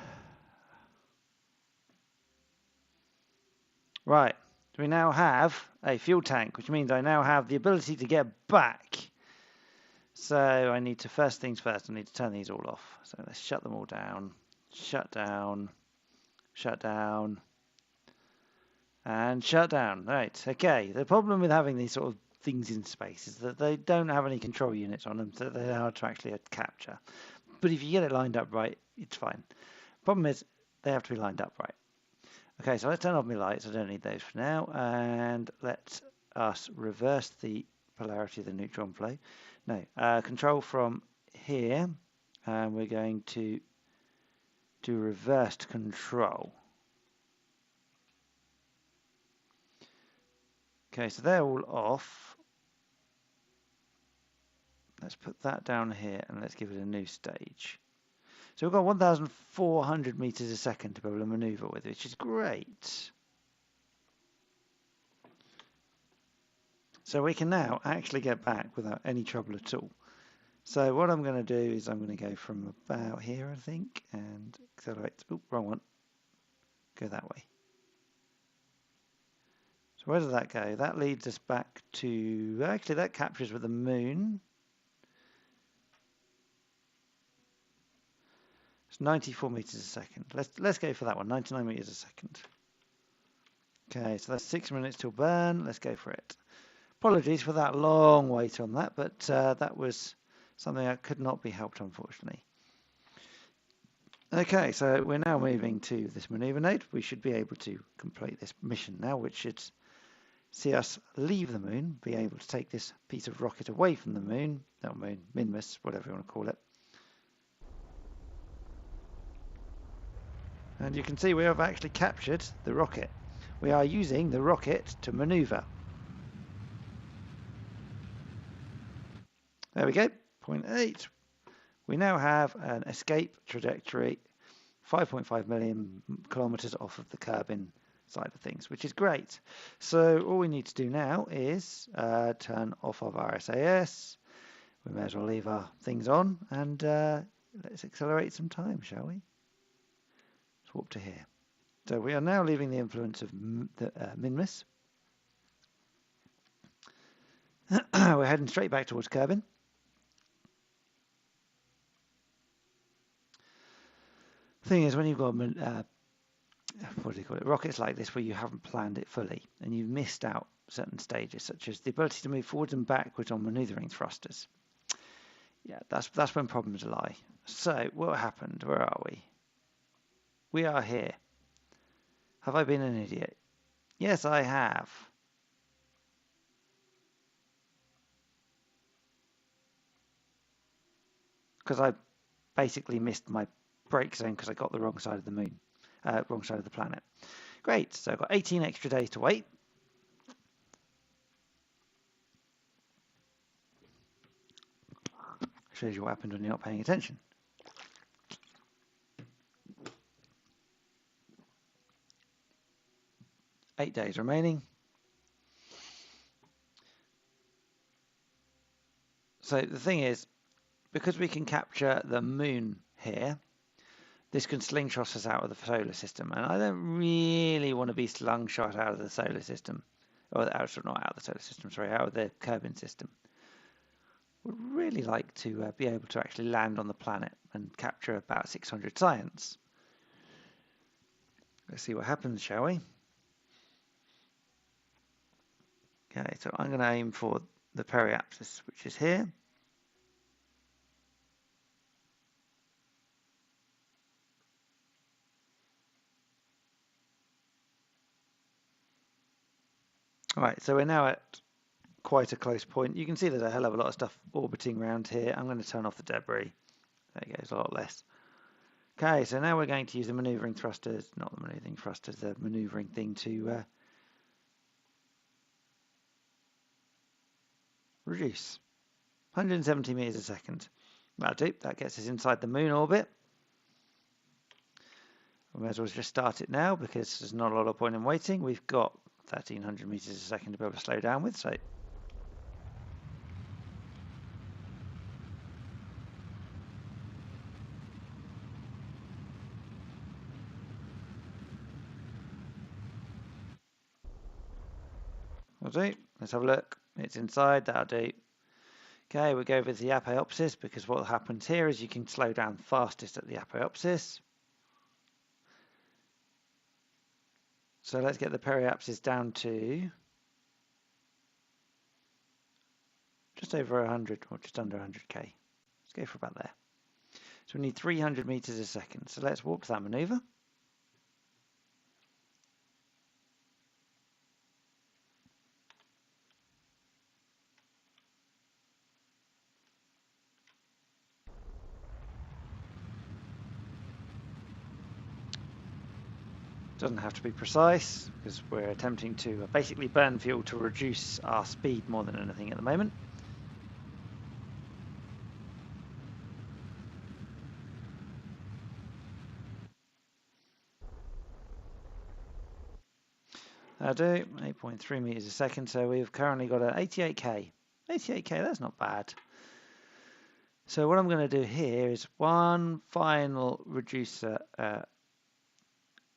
Right, we now have a fuel tank, which means I now have the ability to get back. So I need to, first things first, I need to turn these all off. So let's shut them all down. Shut down. Shut down. And shut down. Right, okay. The problem with having these sort of things in space is that they don't have any control units on them, so they're hard to actually capture. But if you get it lined up right, it's fine. Problem is, they have to be lined up right. Okay, so let's turn off my lights. I don't need those for now. And let us reverse the polarity of the neutron flow. No, control from here. And we're going to do reversed control. Okay, so they're all off. Let's put that down here and let's give it a new stage. So we've got 1,400 meters a second to be able to maneuver with, which is great. So we can now actually get back without any trouble at all. So what I'm going to do is I'm going to go from about here, I think, and accelerate. Oh, wrong one. Go that way. So where does that go? That leads us back to, actually that captures with the moon. It's 94 meters a second. Let's go for that one, 99 meters a second. Okay, so that's 6 minutes till burn. Let's go for it. Apologies for that long wait on that, but that was something that could not be helped, unfortunately. Okay, so we're now moving to this maneuver node. We should be able to complete this mission now, which should see us leave the moon, be able to take this piece of rocket away from the moon, not moon, Minmus, whatever you want to call it. And you can see we have actually captured the rocket. We are using the rocket to maneuver. There we go, 0.8. We now have an escape trajectory 5.5 million kilometers off of the Kerbin side of things, which is great. So all we need to do now is turn off of our SAS. We may as well leave our things on and let's accelerate some time, shall we? Let's warp to here. So we are now leaving the influence of the Minmus. We're heading straight back towards Kerbin. Thing is, when you've got what do you call it, rockets like this where you haven't planned it fully and you've missed out certain stages, such as the ability to move forwards and backwards on maneuvering thrusters. Yeah, that's when problems lie. So what happened? Where are we? We are here. Have I been an idiot? Yes, I have. Because I basically missed my brake zone because I got the wrong side of the moon, wrong side of the planet. Great, so I've got 18 extra days to wait. Shows you what happened when you're not paying attention. Eight days remaining. So the thing is, because we can capture the moon here, this can slingshot us out of the solar system, and I don't really want to be slingshot out of the solar system, or not out of the solar system, sorry, out of the Kerbin system. Would really like to be able to actually land on the planet and capture about 600 science. Let's see what happens, shall we? Okay, so I'm going to aim for the periapsis, which is here. All right, so we're now at quite a close point. You can see there's a hell of a lot of stuff orbiting around here. I'm going to turn off the debris. There you go, it's a lot less. Okay, so now we're going to use the maneuvering thrusters, not the maneuvering thrusters, the maneuvering thing to reduce. 170 meters a second. That'll do. That gets us inside the moon orbit. We may as well just start it now because there's not a lot of point in waiting. We've got 1300 meters a second to be able to slow down with. So that'll do. Let's have a look. It's inside. That'll do. Okay, we'll go with the apoapsis, because what happens here is you can slow down fastest at the apoapsis. So let's get the periapsis down to just over 100, or just under 100k. Let's go for about there. So we need 300 meters a second. So let's warp that maneuver. Doesn't have to be precise, because we're attempting to basically burn fuel to reduce our speed more than anything at the moment. I do 8.3 meters a second, so we've currently got an 88k. 88k, that's not bad. So what I'm going to do here is one final reducer.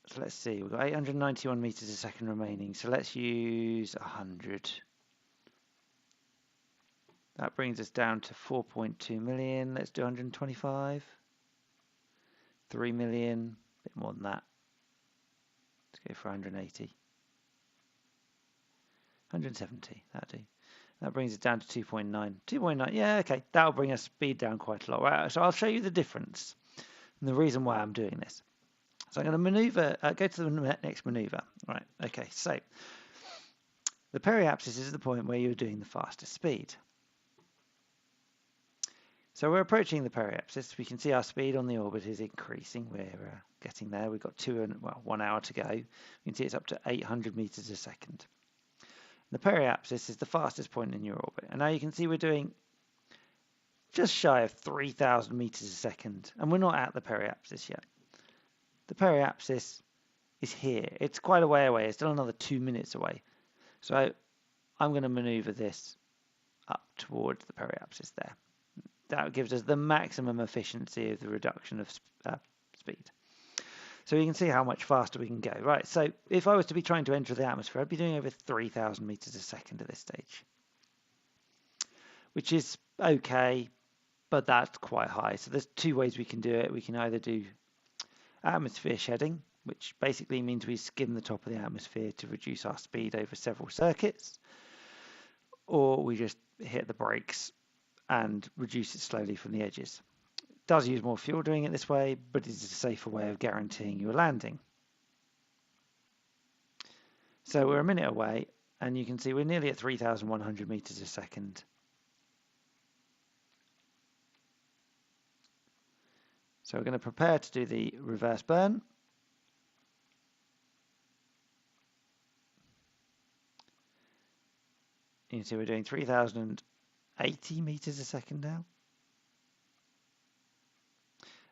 So let's see, we've got 891 meters a second remaining. So let's use 100. That brings us down to 4.2 million. Let's do 125. 3 million, a bit more than that. Let's go for 180. 170, that'll do. That brings it down to 2.9. 2.9, yeah, okay. That'll bring our speed down quite a lot. Right, so I'll show you the difference and the reason why I'm doing this. So I'm going to maneuver, go to the next maneuver. Right, okay, so the periapsis is the point where you're doing the fastest speed. So we're approaching the periapsis. We can see our speed on the orbit is increasing. We're getting there. We've got 1 hour to go. You can see it's up to 800 meters a second. The periapsis is the fastest point in your orbit. And now you can see we're doing just shy of 3,000 meters a second. And we're not at the periapsis yet. The periapsis is here. It's quite a way away. It's still another 2 minutes away. So I'm going to maneuver this up towards the periapsis there. That gives us the maximum efficiency of the reduction of speed. So you can see how much faster we can go. Right, so if I was to be trying to enter the atmosphere, I'd be doing over 3,000 meters a second at this stage, which is okay, but that's quite high. So there's two ways we can do it. We can either do atmosphere shedding, which basically means we skim the top of the atmosphere to reduce our speed over several circuits, or we just hit the brakes and reduce it slowly from the edges. Does use more fuel doing it this way, but it's a safer way of guaranteeing your landing. So we're a minute away, and you can see we're nearly at 3,100 meters a second. So we're going to prepare to do the reverse burn. You can see we're doing 3,080 meters a second now.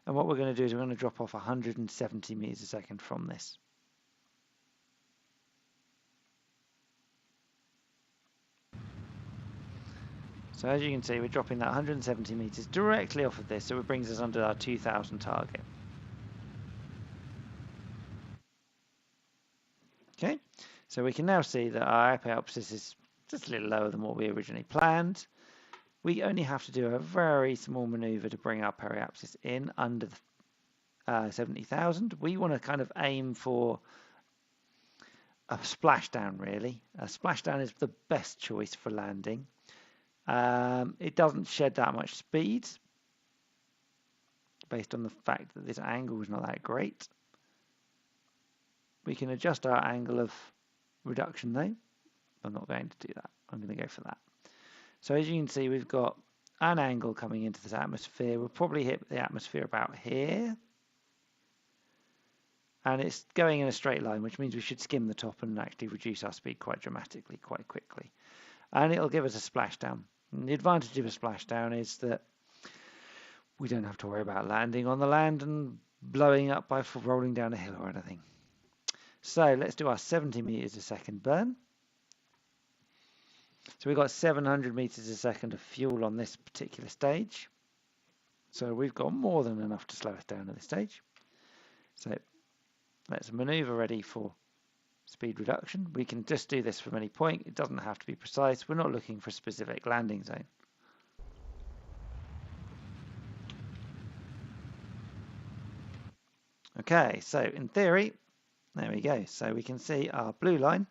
And what we're going to do is we're going to drop off 170 meters a second from this. So as you can see, we're dropping that 170 meters directly off of this, so it brings us under our 2,000 target. Okay, so we can now see that our apoapsis is just a little lower than what we originally planned. We only have to do a very small maneuver to bring our periapsis in under the 70,000. We want to kind of aim for a splashdown, really. A splashdown is the best choice for landing. It doesn't shed that much speed based on the fact that this angle is not that great. We can adjust our angle of reduction though. I'm not going to do that. I'm going to go for that. So as you can see, we've got an angle coming into this atmosphere. We'll probably hit the atmosphere about here. And it's going in a straight line, which means we should skim the top and actually reduce our speed quite dramatically, quite quickly. And it'll give us a splashdown. And the advantage of a splashdown is that we don't have to worry about landing on the land and blowing up by rolling down a hill or anything. So let's do our 70 meters a second burn. So we've got 700 meters a second of fuel on this particular stage. So we've got more than enough to slow us down at this stage. So let's maneuver ready for speed reduction. We can just do this from any point. It doesn't have to be precise. We're not looking for a specific landing zone. Okay, so in theory, there we go. So we can see our blue line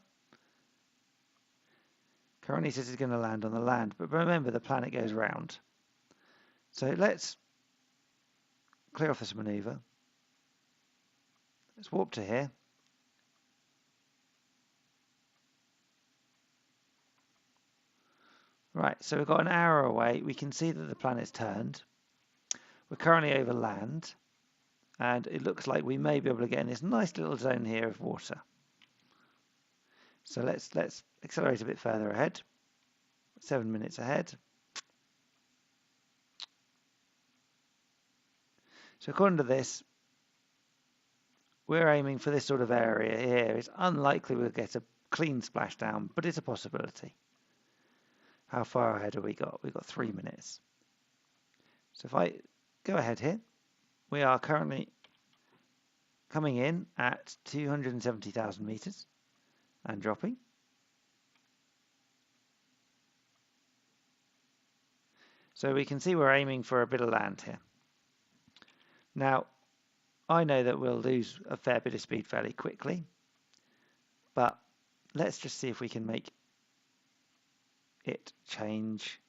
currently says it's going to land on the land, but remember the planet goes round. So let's clear off this maneuver. Let's warp to here. Right, so we've got an hour away. We can see that the planet's turned. We're currently over land, and it looks like we may be able to get in this nice little zone here of water. So let's accelerate a bit further ahead. 7 minutes ahead. So according to this, we're aiming for this sort of area here. It's unlikely we'll get a clean splashdown, but it's a possibility. How far ahead have we got? We've got 3 minutes. So if I go ahead here, we are currently coming in at 270,000 meters and dropping. So we can see we're aiming for a bit of land here. Now, I know that we'll lose a fair bit of speed fairly quickly, but let's just see if we can make it change.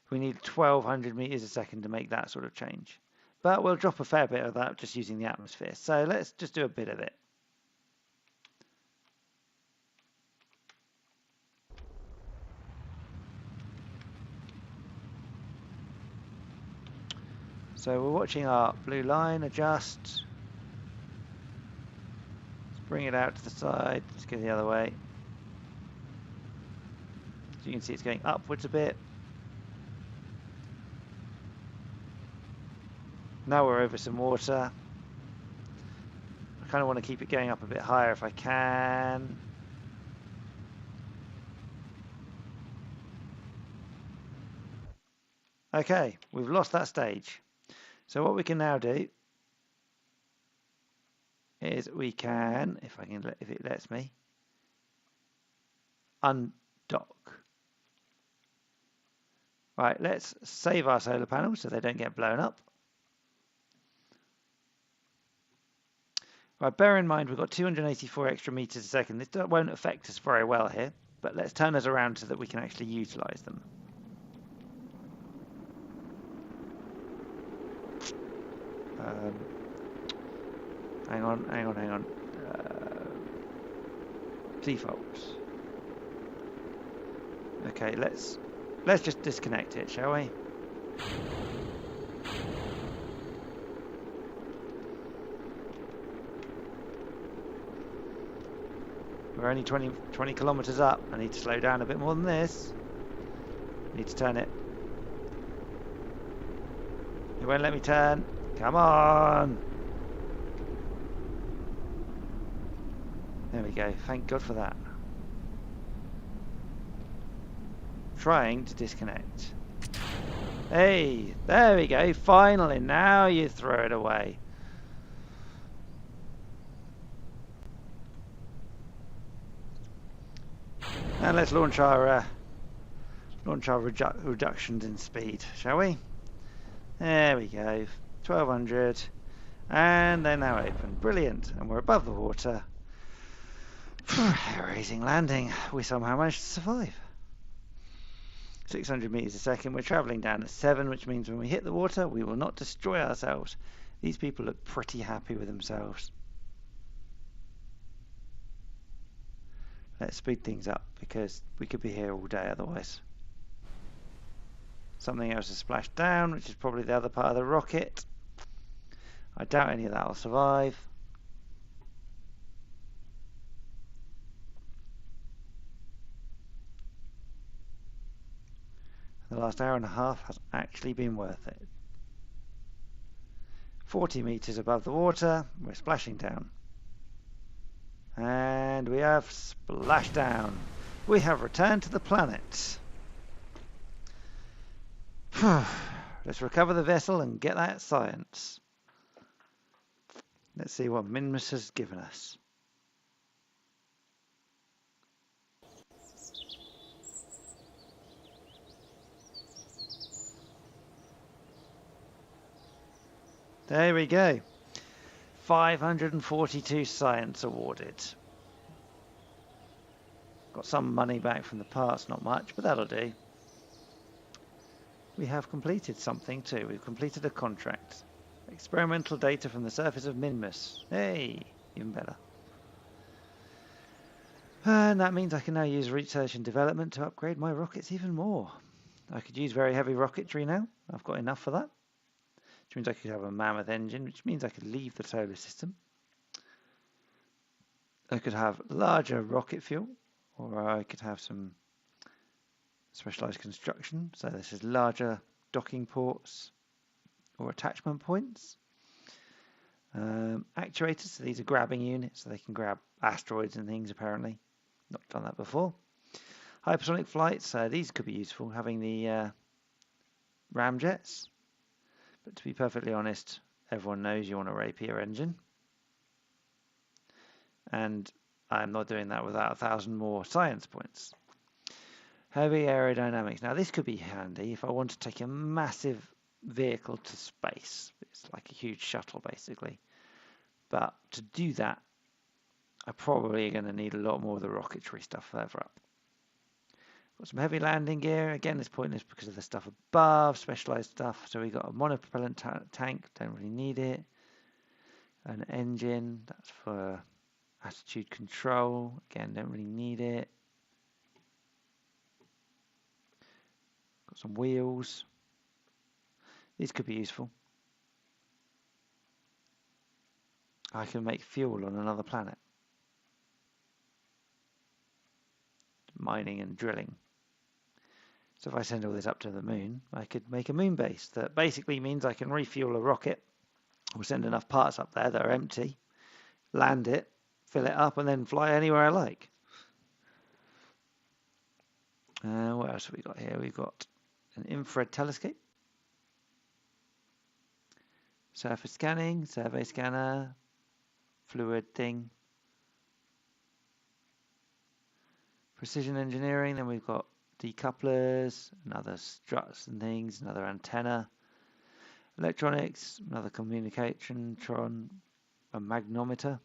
We need 1200 meters a second to make that sort of change, but we'll drop a fair bit of that just using the atmosphere. So let's just do a bit of it. So we're watching our blue line adjust. Let's bring it out to the side. Let's go the other way. So you can see it's going upwards a bit. Now we're over some water. I kind of want to keep it going up a bit higher if I can. Okay, we've lost that stage. So what we can now do is we can, if it lets me, undock. Right, let's save our solar panels so they don't get blown up. Right, bear in mind we've got 284 extra meters a second. This won't affect us very well here, but let's turn us around so that we can actually utilize them. Hang on. Defaults. Okay, let's just disconnect it, shall we? We're only 20 kilometers up. I need to slow down a bit more than this. Need to turn it. It won't let me turn. Come on! There we go. Thank God for that. Trying to disconnect. Hey, there we go. Finally, now you throw it away. And let's launch our reductions in speed, shall we? There we go. 1200, and they're now open. Brilliant, and we're above the water. Raising landing. We somehow managed to survive. 600 meters a second. We're traveling down at 7, which means when we hit the water, we will not destroy ourselves. These people look pretty happy with themselves. Let's speed things up because we could be here all day otherwise. Something else has splashed down, which is probably the other part of the rocket. I doubt any of that will survive. The last hour and a half has actually been worth it. 40 meters above the water, we're splashing down. And we have splashed down. We have returned to the planet. Let's recover the vessel and get that science. Let's see what Minmus has given us. There we go. 542 science awarded. Got some money back from the parts, not much, but that'll do. We have completed something too. We've completed a contract. Experimental data from the surface of Minmus. Hey, even better. And that means I can now use research and development to upgrade my rockets even more. I could use very heavy rocketry now. I've got enough for that. Which means I could have a mammoth engine, which means I could leave the solar system. I could have larger rocket fuel, or I could have some specialized construction. So this is larger docking ports or attachment points. Actuators, so these are grabbing units, so they can grab asteroids and things apparently. Not done that before. Hypersonic flights, these could be useful, having the ramjets. But to be perfectly honest, everyone knows you want a Rapier engine. And I'm not doing that without 1,000 more science points. Heavy aerodynamics. Now this could be handy if I want to take a massive vehicle to space. It's like a huge shuttle basically. But to do that, I'm probably going to need a lot more of the rocketry stuff further up. Got some heavy landing gear. Again, it's pointless because of the stuff above, specialized stuff. So we got a monopropellant tank, don't really need it. An engine, that's for attitude control. Again, don't really need it. Got some wheels. These could be useful. I can make fuel on another planet. Mining and drilling. So if I send all this up to the moon, I could make a moon base that basically means I can refuel a rocket or send enough parts up there that are empty, land it, fill it up, and then fly anywhere I like. What else have we got here? We've got an infrared telescope, surface scanning, survey scanner, fluid thing, precision engineering. Then we've got decouplers, another struts and things, another antenna, electronics, another communication, a magnometer.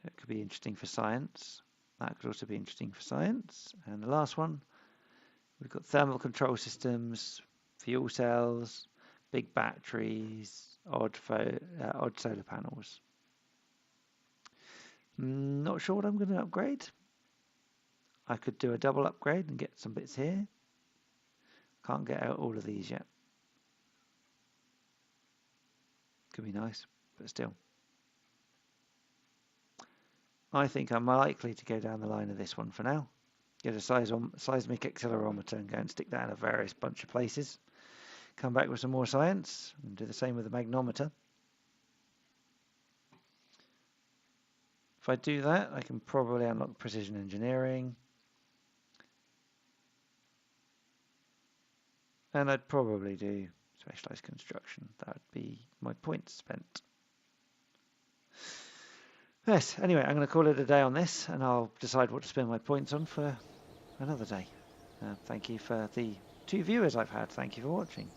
That could be interesting for science. That could also be interesting for science. And the last one, we've got thermal control systems, fuel cells, big batteries, odd solar panels. Not sure what I'm going to upgrade. I could do a double upgrade and get some bits here. Can't get out all of these yet. Could be nice, but still. I think I'm likely to go down the line of this one for now. Get a seismic accelerometer and go and stick that in a various bunch of places. Come back with some more science and do the same with the magnometer. If I do that, I can probably unlock precision engineering. And I'd probably do specialized construction. That would be my points spent. Yes, anyway, I'm going to call it a day on this, and I'll decide what to spend my points on for another day. Thank you for the 2 viewers I've had. Thank you for watching.